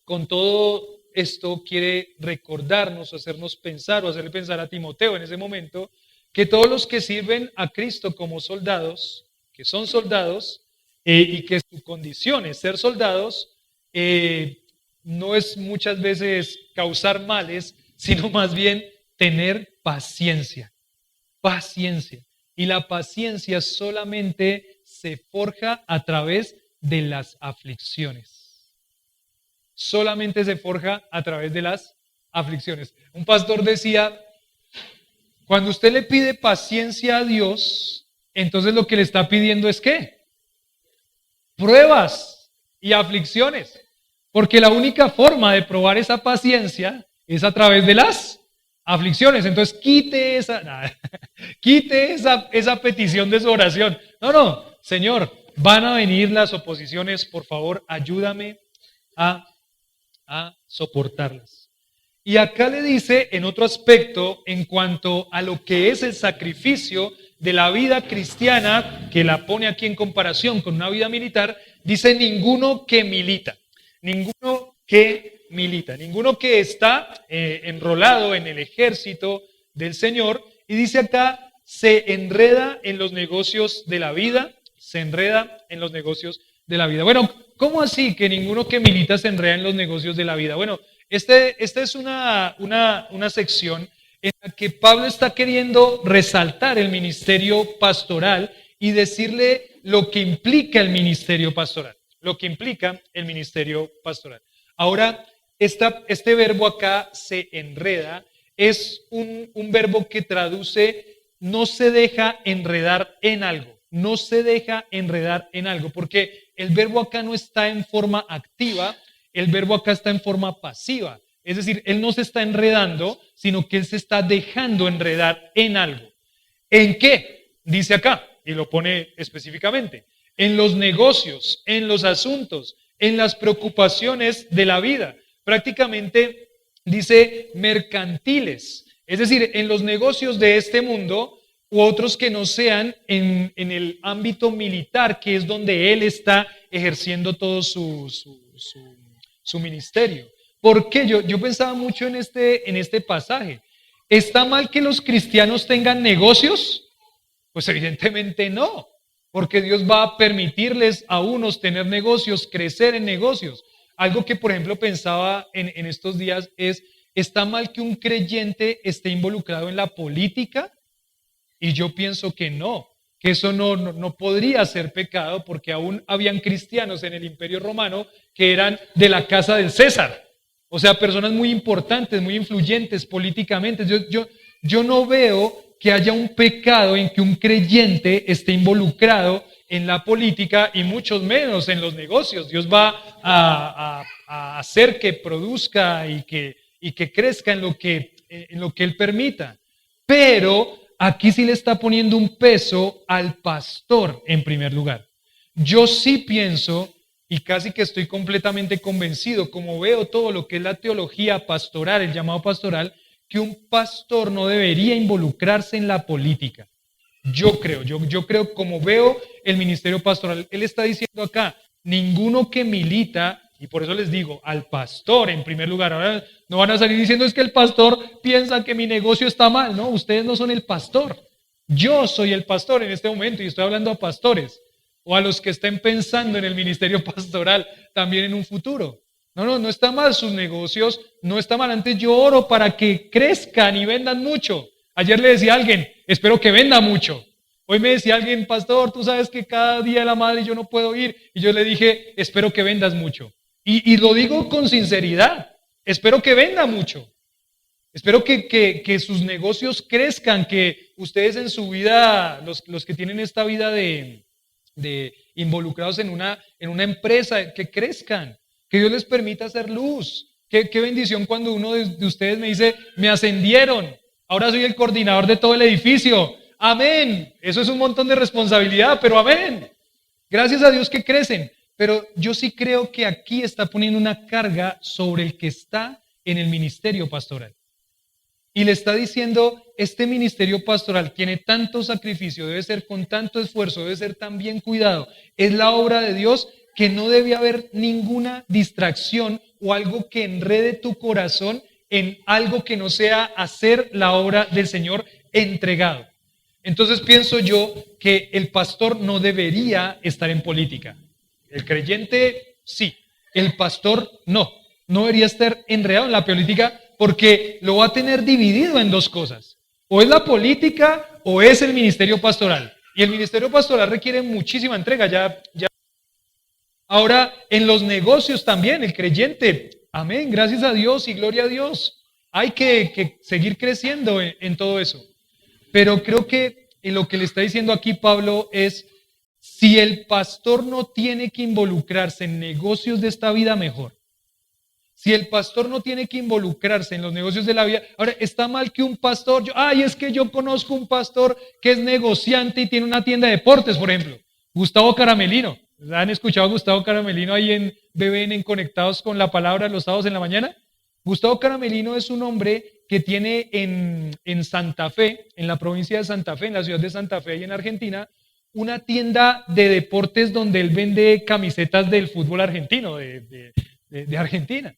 con todo esto quiere recordarnos, hacernos pensar o hacerle pensar a Timoteo en ese momento que todos los que sirven a Cristo como soldados, que son soldados y que su condición es ser soldados, no es muchas veces causar males, sino más bien tener paciencia. Paciencia. Y la paciencia solamente se forja a través de las aflicciones. Solamente se forja a través de las aflicciones. Un pastor decía, cuando usted le pide paciencia a Dios, entonces lo que le está pidiendo es ¿qué? Pruebas y aflicciones. Porque la única forma de probar esa paciencia es a través de las aflicciones. Entonces quite esa petición de su oración. No, Señor, van a venir las oposiciones, por favor, ayúdame a soportarlas. Y acá le dice en otro aspecto, en cuanto a lo que es el sacrificio de la vida cristiana, que la pone aquí en comparación con una vida militar, dice ninguno que milita, ninguno que está enrolado en el ejército del Señor, y dice acá, se enreda en los negocios de la vida, se enreda en los negocios de la vida. Bueno, ¿cómo así que ninguno que milita se enreda en los negocios de la vida? Bueno, esta es una sección en la que Pablo está queriendo resaltar el ministerio pastoral y decirle lo que implica el ministerio pastoral. Lo que implica el ministerio pastoral. Ahora, este verbo acá, se enreda, es un verbo que traduce no se deja enredar en algo. No se deja enredar en algo, porque el verbo acá no está en forma activa, el verbo acá está en forma pasiva. Es decir, él no se está enredando, sino que él se está dejando enredar en algo. ¿En qué? Dice acá, y lo pone específicamente. En los negocios, en los asuntos, en las preocupaciones de la vida. Prácticamente dice mercantiles. Es decir, en los negocios de este mundo u otros que no sean en el ámbito militar, que es donde él está ejerciendo todo su ministerio. ¿Por qué? Yo pensaba mucho en este pasaje. ¿Está mal que los cristianos tengan negocios? Pues evidentemente no, porque Dios va a permitirles a unos tener negocios, crecer en negocios. Algo que, por ejemplo, pensaba en estos días es, ¿está mal que un creyente esté involucrado en la política? Y yo pienso que no, que eso no podría ser pecado, porque aún habían cristianos en el Imperio Romano que eran de la casa del César. O sea, personas muy importantes, muy influyentes políticamente. Yo no veo que haya un pecado en que un creyente esté involucrado en la política y mucho menos en los negocios. Dios va a hacer que produzca y que crezca en lo que Él permita. Pero aquí sí le está poniendo un peso al pastor en primer lugar. Yo sí pienso, y casi que estoy completamente convencido, como veo todo lo que es la teología pastoral, el llamado pastoral, que un pastor no debería involucrarse en la política. Yo creo, como veo el ministerio pastoral, él está diciendo acá, ninguno que milita, y por eso les digo, al pastor en primer lugar. Ahora no van a salir diciendo es que el pastor piensa que mi negocio está mal. No, ustedes no son el pastor. Yo soy el pastor en este momento y estoy hablando a pastores o a los que estén pensando en el ministerio pastoral también en un futuro. No está mal sus negocios, no está mal. Antes yo oro para que crezcan y vendan mucho. Ayer le decía a alguien, espero que venda mucho. Hoy me decía alguien, pastor, tú sabes que cada día de la madre yo no puedo ir. Y yo le dije, espero que vendas mucho. Y lo digo con sinceridad, espero que venda mucho. Espero que sus negocios crezcan, que ustedes en su vida, los que tienen esta vida de involucrados en una empresa, que crezcan, que Dios les permita hacer luz. Qué bendición cuando uno de ustedes me dice, me ascendieron, ahora soy el coordinador de todo el edificio. Amén. Eso es un montón de responsabilidad, pero amén. Gracias a Dios que crecen. Pero yo sí creo que aquí está poniendo una carga sobre el que está en el ministerio pastoral. Y le está diciendo, este ministerio pastoral tiene tanto sacrificio, debe ser con tanto esfuerzo, debe ser tan bien cuidado. Es la obra de Dios que no debe haber ninguna distracción o algo que enrede tu corazón en algo que no sea hacer la obra del Señor entregado. Entonces pienso yo que el pastor no debería estar en política. El creyente sí, el pastor no debería estar enredado en la política porque lo va a tener dividido en dos cosas. O es la política o es el ministerio pastoral. Y el ministerio pastoral requiere muchísima entrega. Ahora, en los negocios también, el creyente, amén, gracias a Dios y gloria a Dios. Hay que seguir creciendo en todo eso. Pero creo que lo que le está diciendo aquí Pablo es, si el pastor no tiene que involucrarse en negocios de esta vida, mejor. Si el pastor no tiene que involucrarse en los negocios de la vida, ahora está mal que un pastor, es que yo conozco un pastor que es negociante y tiene una tienda de deportes, por ejemplo, Gustavo Caramelino. ¿Han escuchado a Gustavo Caramelino ahí en BBN, en Conectados con la Palabra los sábados en la mañana? Gustavo Caramelino es un hombre que tiene en Santa Fe, en la provincia de Santa Fe, en la ciudad de Santa Fe y en Argentina, una tienda de deportes donde él vende camisetas del fútbol argentino, de Argentina.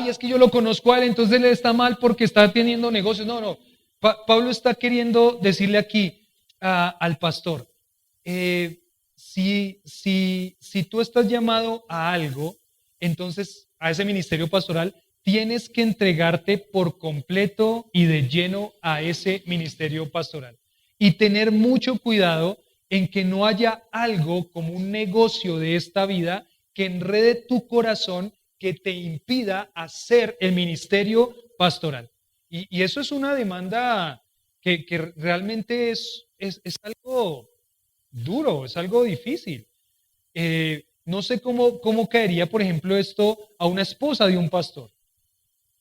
Es que yo lo conozco a él, entonces él está mal porque está teniendo negocios. No. Pablo está queriendo decirle aquí al pastor, si tú estás llamado a algo, entonces a ese ministerio pastoral, tienes que entregarte por completo y de lleno a ese ministerio pastoral. Y tener mucho cuidado en que no haya algo como un negocio de esta vida que enrede tu corazón, que te impida hacer el ministerio pastoral. Y eso es una demanda que realmente es algo duro, es algo difícil. No sé cómo caería, por ejemplo, esto a una esposa de un pastor,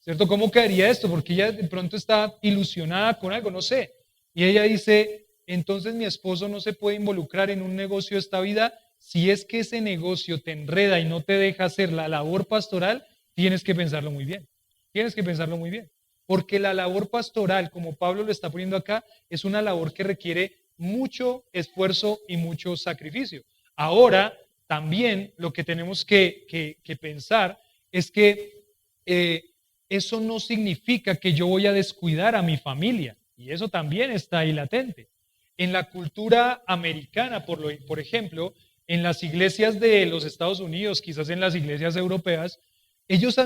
¿cierto? ¿Cómo caería esto? Porque ella de pronto está ilusionada con algo, no sé. Y ella dice, entonces mi esposo no se puede involucrar en un negocio de esta vida. Si es que ese negocio te enreda y no te deja hacer la labor pastoral, tienes que pensarlo muy bien. Tienes que pensarlo muy bien. Porque la labor pastoral, como Pablo lo está poniendo acá, es una labor que requiere mucho esfuerzo y mucho sacrificio. Ahora, también lo que tenemos que pensar es que eso no significa que yo voy a descuidar a mi familia. Y eso también está ahí latente. En la cultura americana, por ejemplo, en las iglesias de los Estados Unidos, quizás en las iglesias europeas, ellos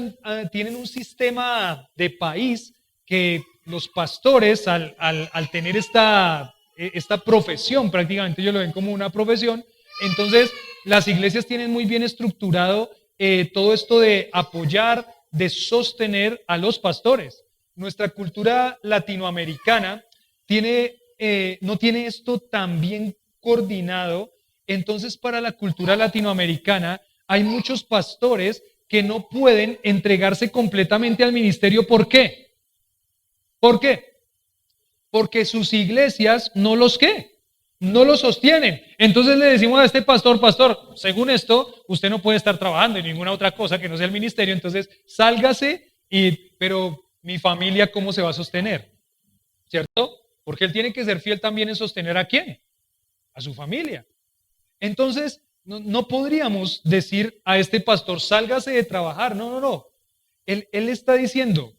tienen un sistema de país que los pastores, al tener esta profesión, prácticamente ellos lo ven como una profesión, entonces las iglesias tienen muy bien estructurado todo esto de apoyar, de sostener a los pastores. Nuestra cultura latinoamericana no tiene esto tan bien coordinado. Entonces, para la cultura latinoamericana hay muchos pastores que no pueden entregarse completamente al ministerio. ¿Por qué? ¿Por qué? Porque sus iglesias no los sostienen. Entonces le decimos a este pastor, según esto, usted no puede estar trabajando en ninguna otra cosa que no sea el ministerio, entonces sálgase, pero mi familia, ¿cómo se va a sostener? ¿Cierto? Porque él tiene que ser fiel también en sostener ¿a quién? A su familia. Entonces, no podríamos decir a este pastor, sálgase de trabajar. No. Él está diciendo,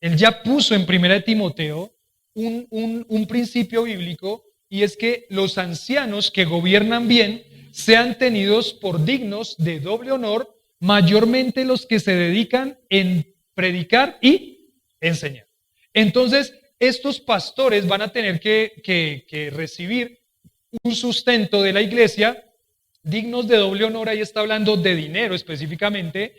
él ya puso en 1 Timoteo un principio bíblico, y es que los ancianos que gobiernan bien sean tenidos por dignos de doble honor, mayormente los que se dedican en predicar y enseñar. Entonces, estos pastores van a tener que recibir un sustento de la iglesia, dignos de doble honor, ahí está hablando de dinero específicamente,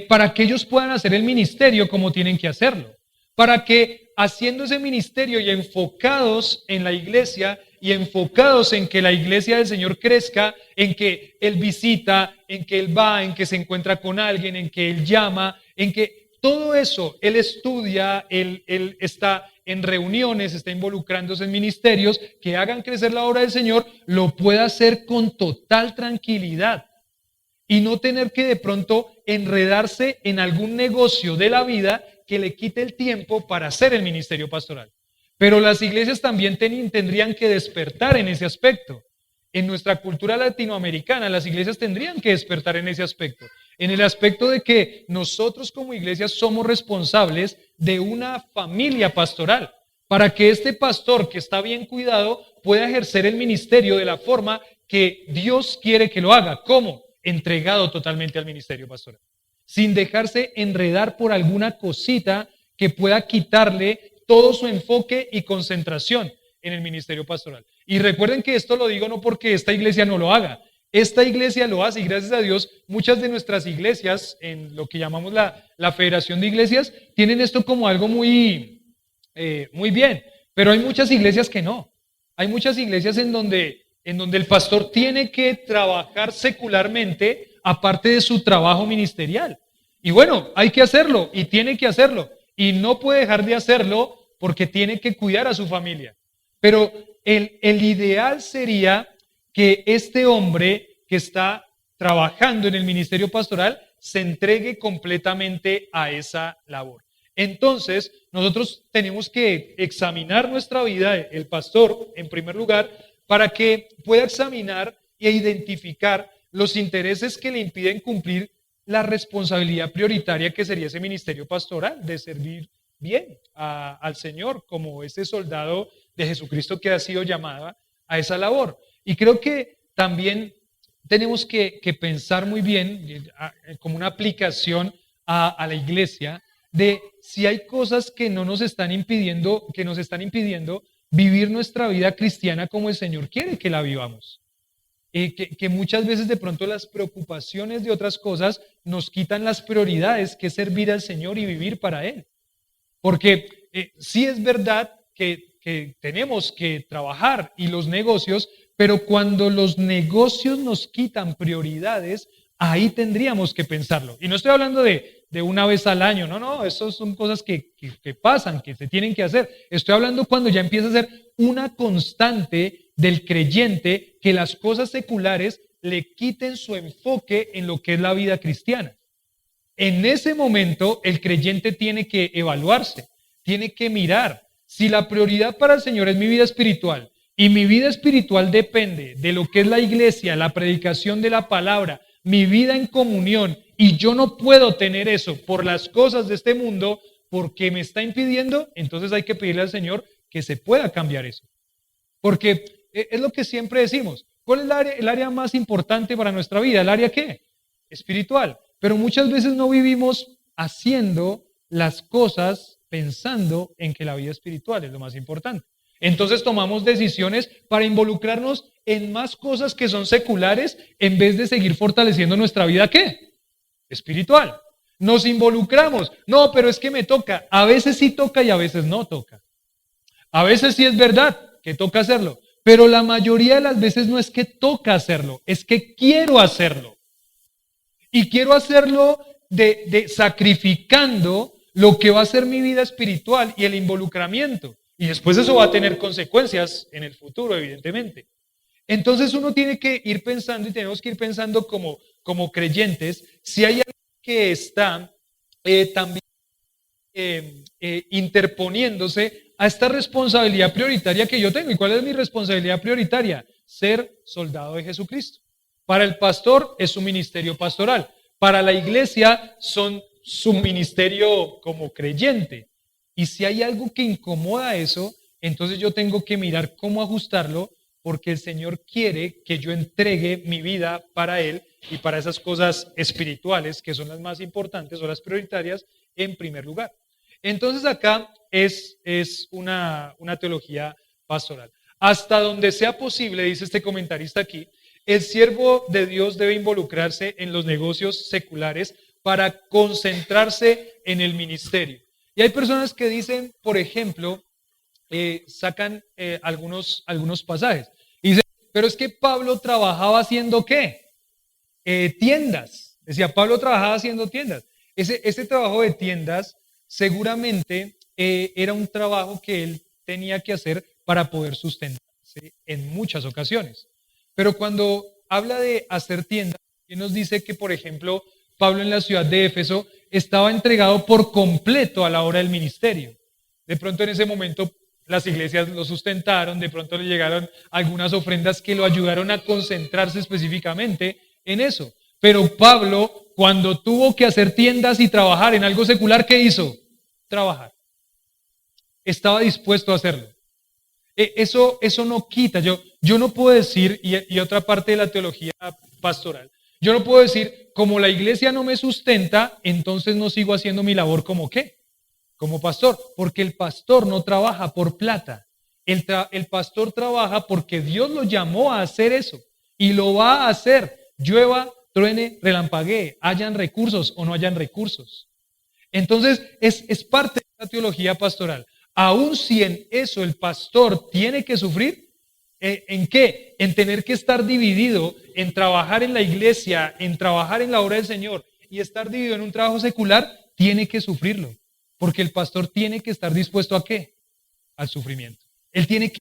para que ellos puedan hacer el ministerio como tienen que hacerlo, para que haciendo ese ministerio y enfocados en la iglesia y enfocados en que la iglesia del Señor crezca, en que Él visita, en que Él va, en que se encuentra con alguien, en que Él llama, en que todo eso Él estudia, Él está en reuniones, está involucrándose en ministerios que hagan crecer la obra del Señor, lo pueda hacer con total tranquilidad y no tener que de pronto enredarse en algún negocio de la vida que le quite el tiempo para hacer el ministerio pastoral. Pero las iglesias también tendrían que despertar en ese aspecto. En nuestra cultura latinoamericana, las iglesias tendrían que despertar en ese aspecto. En el aspecto de que nosotros como iglesias somos responsables de una familia pastoral, para que este pastor que está bien cuidado pueda ejercer el ministerio de la forma que Dios quiere que lo haga. ¿Cómo? Entregado totalmente al ministerio pastoral, sin dejarse enredar por alguna cosita que pueda quitarle todo su enfoque y concentración en el ministerio pastoral. Y recuerden que esto lo digo no porque esta iglesia no lo haga. Esta iglesia lo hace y gracias a Dios muchas de nuestras iglesias, en lo que llamamos la Federación de Iglesias, tienen esto como algo muy bien. Pero hay muchas iglesias que no. Hay muchas iglesias en donde el pastor tiene que trabajar secularmente aparte de su trabajo ministerial. Y bueno, hay que hacerlo y tiene que hacerlo. Y no puede dejar de hacerlo porque tiene que cuidar a su familia. Pero el ideal sería que este hombre que está trabajando en el ministerio pastoral se entregue completamente a esa labor. Entonces, nosotros tenemos que examinar nuestra vida, el pastor, en primer lugar, para que pueda examinar e identificar los intereses que le impiden cumplir la responsabilidad prioritaria que sería ese ministerio pastoral, de servir bien al Señor como ese soldado de Jesucristo que ha sido llamado a esa labor. Y creo que también tenemos que pensar muy bien, como una aplicación a la iglesia, de si hay cosas que nos están impidiendo vivir nuestra vida cristiana como el Señor quiere que la vivamos. Que muchas veces de pronto las preocupaciones de otras cosas nos quitan las prioridades, que es servir al Señor y vivir para Él. Porque sí es verdad que tenemos que trabajar y los negocios, pero cuando los negocios nos quitan prioridades, ahí tendríamos que pensarlo. Y no estoy hablando de una vez al año, no, eso son cosas que pasan, que se tienen que hacer. Estoy hablando cuando ya empieza a ser una constante del creyente que las cosas seculares le quiten su enfoque en lo que es la vida cristiana. En ese momento el creyente tiene que evaluarse, tiene que mirar si la prioridad para el Señor es mi vida espiritual y mi vida espiritual depende de lo que es la iglesia, la predicación de la palabra, mi vida en comunión, y yo no puedo tener eso por las cosas de este mundo porque me está impidiendo, entonces hay que pedirle al Señor que se pueda cambiar eso. Porque es lo que siempre decimos, ¿cuál es el área más importante para nuestra vida? ¿El área qué? Espiritual. Pero muchas veces no vivimos haciendo las cosas pensando en que la vida espiritual es lo más importante. Entonces tomamos decisiones para involucrarnos en más cosas que son seculares en vez de seguir fortaleciendo nuestra vida ¿qué? Espiritual. Nos involucramos. No, pero es que me toca. A veces sí toca y a veces no toca. A veces sí es verdad que toca hacerlo, pero la mayoría de las veces no es que toca hacerlo, es que quiero hacerlo. Y quiero hacerlo sacrificando lo que va a ser mi vida espiritual y el involucramiento. Y después eso va a tener consecuencias en el futuro, evidentemente. Entonces uno tiene que ir pensando y tenemos que ir pensando como creyentes, si hay alguien que está también interponiéndose a esta responsabilidad prioritaria que yo tengo. ¿Y cuál es mi responsabilidad prioritaria? Ser soldado de Jesucristo. Para el pastor es su ministerio pastoral. Para la iglesia son su ministerio como creyente. Y si hay algo que incomoda eso, entonces yo tengo que mirar cómo ajustarlo, porque el Señor quiere que yo entregue mi vida para Él y para esas cosas espirituales que son las más importantes o las prioritarias en primer lugar. Entonces acá es una teología pastoral. Hasta donde sea posible, dice este comentarista aquí, el siervo de Dios debe involucrarse en los negocios seculares para concentrarse en el ministerio. Y hay personas que dicen, por ejemplo, sacan algunos pasajes. Y dicen, pero es que Pablo trabajaba haciendo ¿qué? Tiendas. Decía, Pablo trabajaba haciendo tiendas. Ese trabajo de tiendas seguramente era un trabajo que él tenía que hacer para poder sustentarse en muchas ocasiones. Pero cuando habla de hacer tiendas, él nos dice que, por ejemplo, Pablo en la ciudad de Éfeso estaba entregado por completo a la obra del ministerio. De pronto en ese momento las iglesias lo sustentaron, de pronto le llegaron algunas ofrendas que lo ayudaron a concentrarse específicamente en eso. Pero Pablo, cuando tuvo que hacer tiendas y trabajar en algo secular, ¿qué hizo? Trabajar. Estaba dispuesto a hacerlo. Eso no quita. Yo no puedo decir, y otra parte de la teología pastoral, yo no puedo decir, como la iglesia no me sustenta, entonces no sigo haciendo mi labor como qué. como pastor, porque el pastor no trabaja por plata. El pastor trabaja porque Dios lo llamó a hacer eso y lo va a hacer. Llueva, truene, relampaguee, hayan recursos o no hayan recursos. Entonces, es parte de la teología pastoral. Aun si en eso el pastor tiene que sufrir, ¿en qué? En tener que estar dividido, en trabajar en la iglesia, en trabajar en la obra del Señor y estar dividido en un trabajo secular, tiene que sufrirlo. Porque el pastor tiene que estar dispuesto ¿a qué? Al sufrimiento. Él tiene que...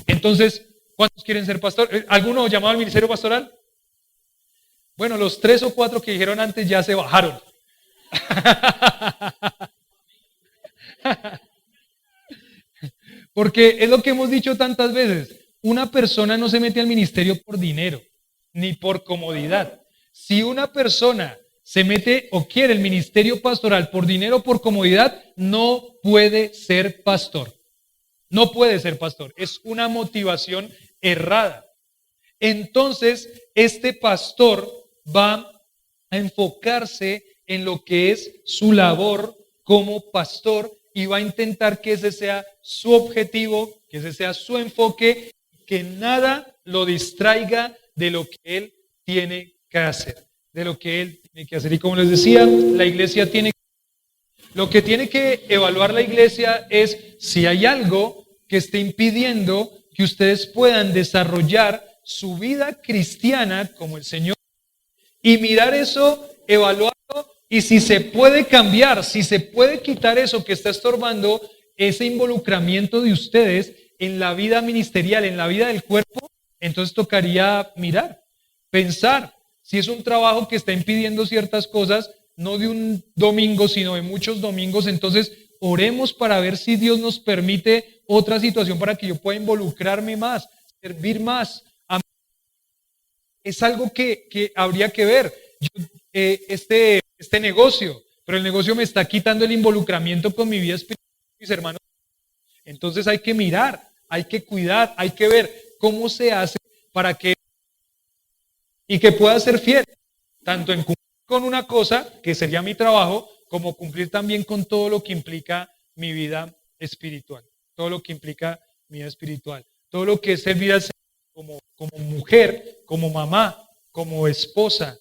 Entonces, ¿cuántos quieren ser pastor? ¿Alguno llamado al ministerio pastoral? Bueno, los 3 o 4 que dijeron antes ya se bajaron. Porque es lo que hemos dicho tantas veces. Una persona no se mete al ministerio por dinero, ni por comodidad. Si una persona se mete o quiere el ministerio pastoral por dinero o por comodidad, no puede ser pastor. No puede ser pastor. Es una motivación errada. Entonces, este pastor va a enfocarse en lo que es su labor como pastor y va a intentar que ese sea su objetivo, que ese sea su enfoque, que nada lo distraiga de lo que él tiene que hacer, de lo que él tiene que hacer. Y como les decía, la iglesia lo que tiene que evaluar la iglesia es si hay algo que esté impidiendo que ustedes puedan desarrollar su vida cristiana como el Señor y mirar eso, evaluarlo y si se puede cambiar, si se puede quitar eso que está estorbando ese involucramiento de ustedes en la vida ministerial, en la vida del cuerpo, entonces tocaría mirar, pensar si es un trabajo que está impidiendo ciertas cosas, no de un domingo, sino de muchos domingos, entonces oremos para ver si Dios nos permite otra situación para que yo pueda involucrarme más, servir más. Es algo que habría que ver. Este negocio, pero el negocio me está quitando el involucramiento con mi vida espiritual, mis hermanos. Entonces hay que mirar, hay que cuidar, hay que ver cómo se hace para que y que pueda ser fiel, tanto en cumplir con una cosa, que sería mi trabajo, como cumplir también con todo lo que implica mi vida espiritual, todo lo que implica mi vida espiritual, todo lo que es servir al Señor como mujer, como mamá, como esposa,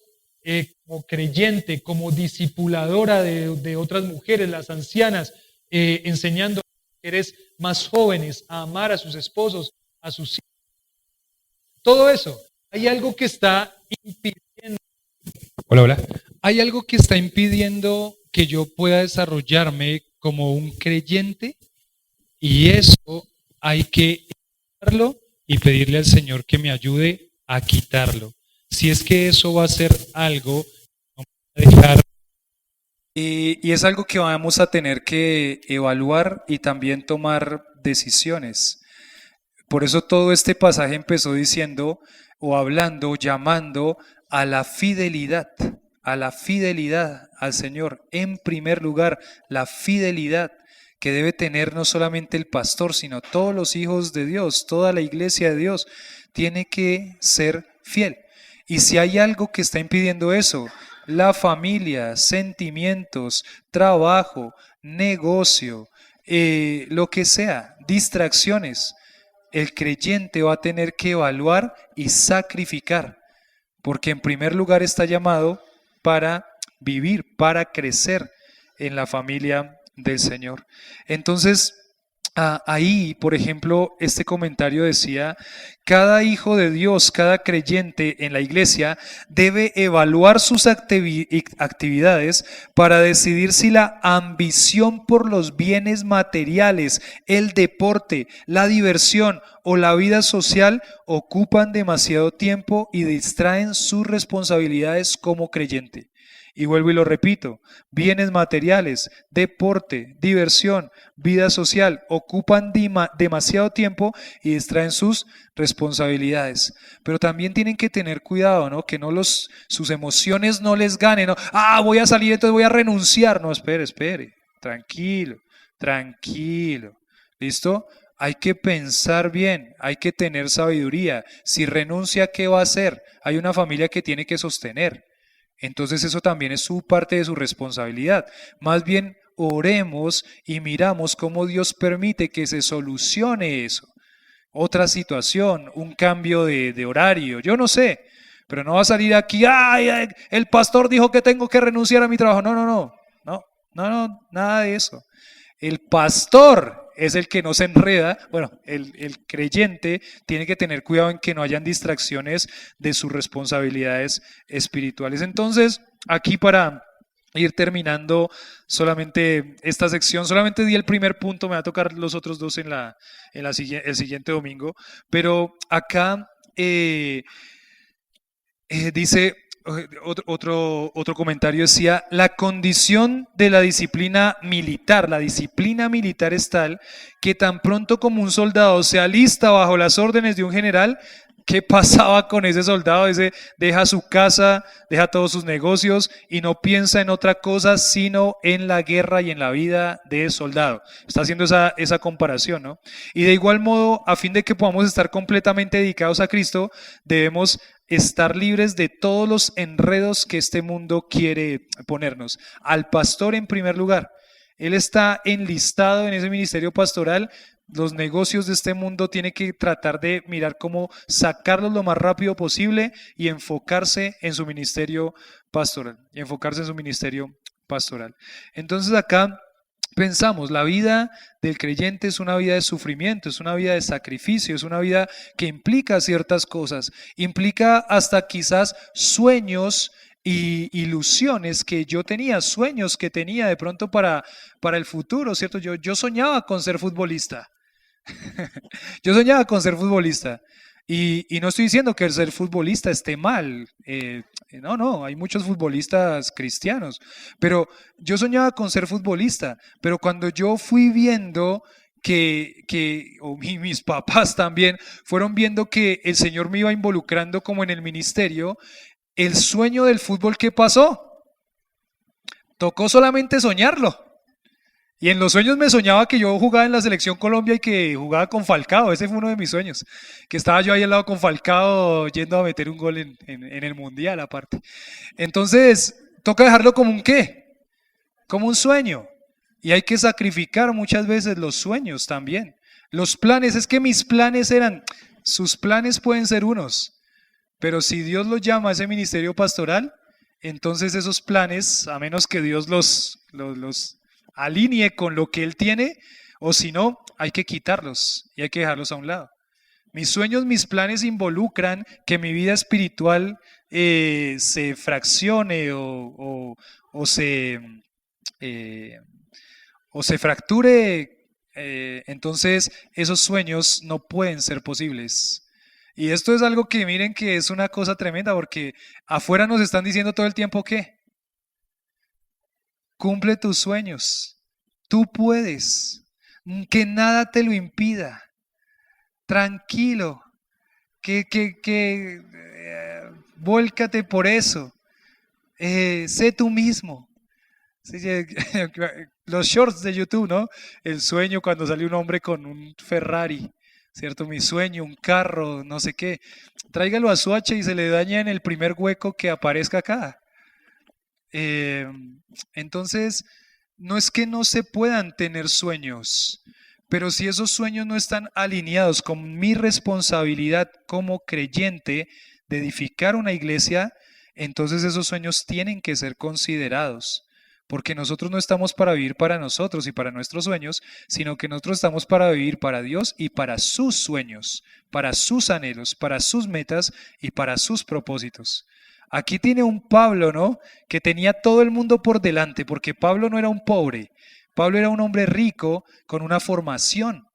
como creyente, como discipuladora de otras mujeres, las ancianas, enseñando a las mujeres más jóvenes a amar a sus esposos, a sus hijos. Todo eso, hay algo que está impidiendo. Hola. Hay algo que está impidiendo que yo pueda desarrollarme como un creyente y eso hay que quitarlo y pedirle al Señor que me ayude a quitarlo. Si es que eso va a ser algo, no me va a dejar. Y es algo que vamos a tener que evaluar y también tomar decisiones. Por eso todo este pasaje empezó diciendo o hablando, llamando a la fidelidad al Señor. En primer lugar, la fidelidad que debe tener no solamente el pastor, sino todos los hijos de Dios, toda la iglesia de Dios, tiene que ser fiel. Y si hay algo que está impidiendo eso, la familia, sentimientos, trabajo, negocio, lo que sea, distracciones, el creyente va a tener que evaluar y sacrificar, porque en primer lugar está llamado para vivir, para crecer en la familia del Señor. Entonces, ahí, por ejemplo, este comentario decía, cada hijo de Dios, cada creyente en la iglesia debe evaluar sus actividades para decidir si la ambición por los bienes materiales, el deporte, la diversión o la vida social ocupan demasiado tiempo y distraen sus responsabilidades como creyente. Y vuelvo y lo repito, bienes materiales, deporte, diversión, vida social, ocupan demasiado tiempo y distraen sus responsabilidades. Pero también tienen que tener cuidado, ¿no? Que no sus emociones no les ganen, ¿no? Voy a salir, entonces voy a renunciar. No, espere, tranquilo. ¿Listo? Hay que pensar bien, hay que tener sabiduría. Si renuncia, ¿qué va a hacer? Hay una familia que tiene que sostener. Entonces eso también es su parte de su responsabilidad. Más bien oremos y miramos cómo Dios permite que se solucione eso. Otra situación, un cambio de horario, yo no sé, pero no va a salir aquí, ay, el pastor dijo que tengo que renunciar a mi trabajo. No, nada de eso. El pastor es el que no se enreda. Bueno, el creyente tiene que tener cuidado en que no hayan distracciones de sus responsabilidades espirituales. Entonces, aquí para ir terminando solamente esta sección, solamente di el primer punto, me va a tocar los otros dos el siguiente domingo, pero acá dice, otro comentario decía, la condición de la disciplina militar es tal que tan pronto como un soldado se alista bajo las órdenes de un general, ¿qué pasaba con ese soldado? Ese deja su casa, deja todos sus negocios y no piensa en otra cosa sino en la guerra y en la vida de soldado. Está haciendo esa comparación, ¿no? Y de igual modo, a fin de que podamos estar completamente dedicados a Cristo, debemos estar libres de todos los enredos que este mundo quiere ponernos. Al pastor en primer lugar. Él está enlistado en ese ministerio pastoral. Los negocios de este mundo tiene que tratar de mirar cómo sacarlos lo más rápido posible y enfocarse en su ministerio pastoral. Entonces acá pensamos, la vida del creyente es una vida de sufrimiento, es una vida de sacrificio, es una vida que implica ciertas cosas, implica hasta quizás sueños y ilusiones que yo tenía, sueños que tenía de pronto para el futuro, ¿cierto? Yo soñaba con ser futbolista. Yo soñaba con ser futbolista y no estoy diciendo que el ser futbolista esté mal, no, hay muchos futbolistas cristianos, pero yo soñaba con ser futbolista, pero cuando yo fui viendo mis papás también fueron viendo que el Señor me iba involucrando como en el ministerio, el sueño del fútbol, ¿qué pasó? Tocó solamente soñarlo. Y en los sueños me soñaba que yo jugaba en la Selección Colombia y que jugaba con Falcao. Ese fue uno de mis sueños. Que estaba yo ahí al lado con Falcao yendo a meter un gol en el Mundial aparte. Entonces, toca dejarlo como un ¿qué? Como un sueño. Y hay que sacrificar muchas veces los sueños también. Los planes, es que mis planes sus planes pueden ser unos. Pero si Dios los llama a ese ministerio pastoral, entonces esos planes, a menos que Dios los alinee con lo que Él tiene, o si no, hay que quitarlos y hay que dejarlos a un lado. Mis sueños, mis planes involucran que mi vida espiritual se fraccione o se fracture, entonces esos sueños no pueden ser posibles. Y esto es algo que miren que es una cosa tremenda, porque afuera nos están diciendo todo el tiempo que cumple tus sueños, tú puedes, que nada te lo impida, tranquilo, vuélcate por eso, sé tú mismo. Los shorts de YouTube, ¿no? El sueño cuando sale un hombre con un Ferrari, ¿cierto? Mi sueño, un carro, no sé qué. Tráigalo a Suache y se le daña en el primer hueco que aparezca acá. Entonces, no es que no se puedan tener sueños, pero si esos sueños no están alineados con mi responsabilidad como creyente de edificar una iglesia, entonces esos sueños tienen que ser considerados. Porque nosotros no estamos para vivir para nosotros y para nuestros sueños, sino que nosotros estamos para vivir para Dios y para sus sueños, para sus anhelos, para sus metas y para sus propósitos. Aquí tiene un Pablo, ¿no? Que tenía todo el mundo por delante, porque Pablo no era un pobre. Pablo era un hombre rico con una formación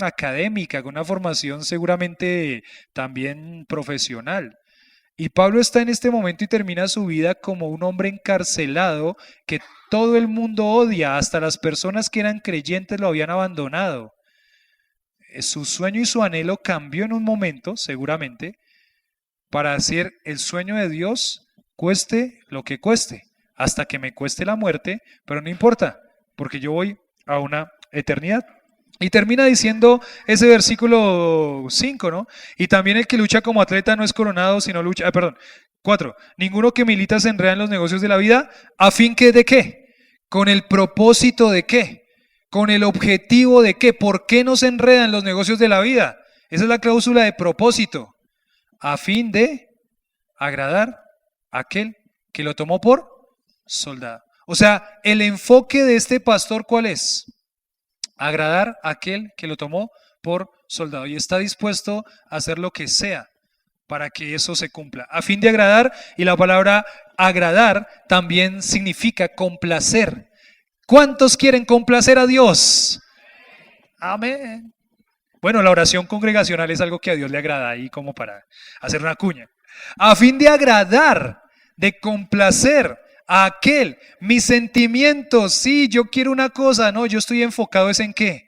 académica, con una formación seguramente también profesional. Y Pablo está en este momento y termina su vida como un hombre encarcelado que todo el mundo odia, hasta las personas que eran creyentes lo habían abandonado. Su sueño y su anhelo cambió en un momento, seguramente, para hacer el sueño de Dios, cueste lo que cueste, hasta que me cueste la muerte, pero no importa, porque yo voy a una eternidad. Y termina diciendo ese versículo 5, ¿no? Y también el que lucha como atleta no es coronado, sino lucha, 4. Ninguno que milita se enreda en los negocios de la vida, ¿a fin que de qué? ¿Con el propósito de qué? ¿Con el objetivo de qué? ¿Por qué no se enreda en los negocios de la vida? Esa es la cláusula de propósito. A fin de agradar a aquel que lo tomó por soldado. O sea, el enfoque de este pastor, ¿cuál es? Agradar a aquel que lo tomó por soldado y está dispuesto a hacer lo que sea para que eso se cumpla. A fin de agradar, y la palabra agradar también significa complacer. ¿Cuántos quieren complacer a Dios? Amén. Bueno, la oración congregacional es algo que a Dios le agrada, ahí como para hacer una cuña. A fin de agradar, de complacer a aquel, mis sentimientos, sí, yo quiero una cosa, no, yo estoy enfocado es en qué,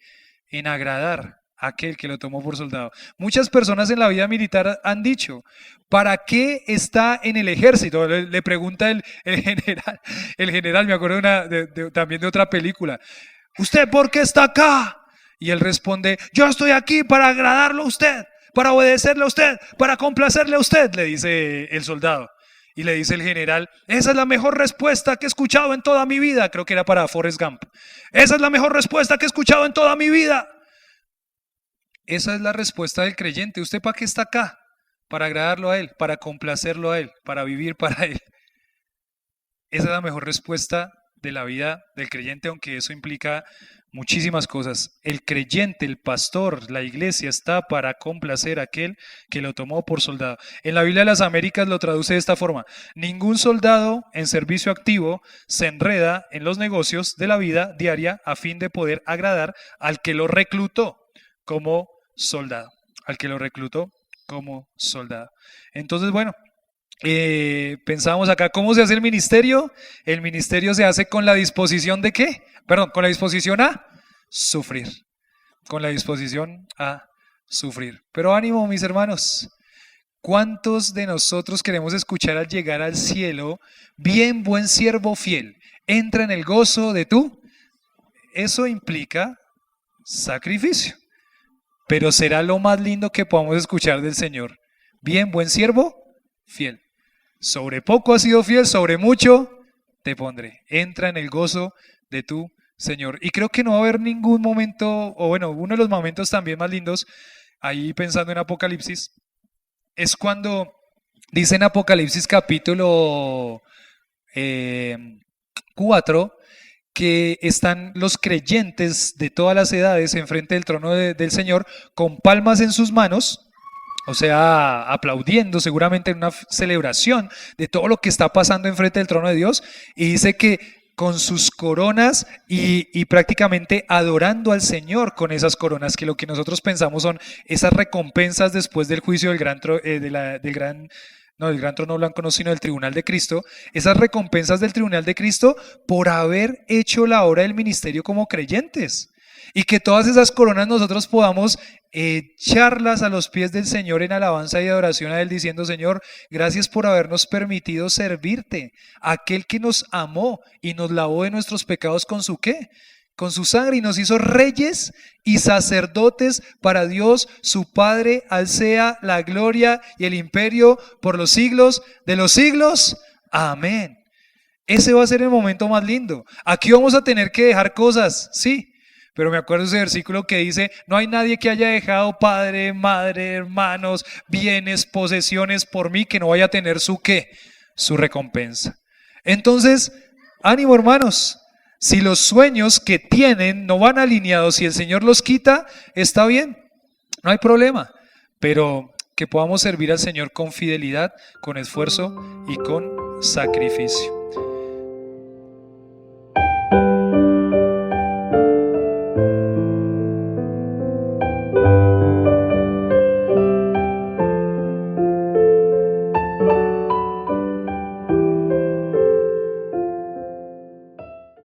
en agradar a aquel que lo tomó por soldado. Muchas personas en la vida militar han dicho, ¿para qué está en el ejército? Le pregunta el general, me acuerdo también de otra película, ¿usted por qué está acá? Y él responde, yo estoy aquí para agradarlo a usted, para obedecerle a usted, para complacerle a usted, le dice el soldado. Y le dice el general, esa es la mejor respuesta que he escuchado en toda mi vida. Creo que era para Forrest Gump. Esa es la mejor respuesta que he escuchado en toda mi vida. Esa es la respuesta del creyente. ¿Usted para qué está acá? Para agradarlo a Él, para complacerlo a Él, para vivir para Él. Esa es la mejor respuesta de la vida del creyente, aunque eso implica muchísimas cosas. El creyente, el pastor, la iglesia está para complacer a aquel que lo tomó por soldado. En la Biblia de las Américas lo traduce de esta forma: ningún soldado en servicio activo se enreda en los negocios de la vida diaria a fin de poder agradar al que lo reclutó como soldado. Al que lo reclutó como soldado. Entonces, bueno, pensábamos acá, ¿cómo se hace el ministerio? El ministerio se hace con la disposición de ¿qué? Perdón, con la disposición a sufrir. Con la disposición a sufrir. Pero ánimo, mis hermanos. ¿Cuántos de nosotros queremos escuchar al llegar al cielo? Bien, buen siervo fiel, entra en el gozo de tú. Eso implica sacrificio. Pero será lo más lindo que podamos escuchar del Señor. Bien, buen siervo fiel. Sobre poco has sido fiel, sobre mucho te pondré. Entra en el gozo de tu Señor. Y creo que no va a haber ningún momento, o bueno, uno de los momentos también más lindos, ahí pensando en Apocalipsis, es cuando dice en Apocalipsis capítulo 4, que están los creyentes de todas las edades enfrente del trono del Señor con palmas en sus manos. O sea, aplaudiendo seguramente en una celebración de todo lo que está pasando enfrente del trono de Dios. Y dice que con sus coronas y prácticamente adorando al Señor con esas coronas, que lo que nosotros pensamos son esas recompensas después del juicio del gran trono blanco, no, sino del tribunal de Cristo. Esas recompensas del tribunal de Cristo por haber hecho la obra del ministerio como creyentes. Y que todas esas coronas nosotros podamos echarlas a los pies del Señor en alabanza y adoración a Él, diciendo: Señor, gracias por habernos permitido servirte, aquel que nos amó y nos lavó de nuestros pecados con su ¿qué? Con su sangre, y nos hizo reyes y sacerdotes para Dios su Padre. Al sea la gloria y el imperio por los siglos de los siglos. Amén. Ese va a ser el momento más lindo. Aquí vamos a tener que dejar cosas, sí. Pero me acuerdo de ese versículo que dice: no hay nadie que haya dejado padre, madre, hermanos, bienes, posesiones por mí, que no vaya a tener su ¿qué? Su recompensa. Entonces, ánimo, hermanos. Si los sueños que tienen no van alineados, si el Señor los quita, está bien, no hay problema. Pero que podamos servir al Señor con fidelidad, con esfuerzo y con sacrificio.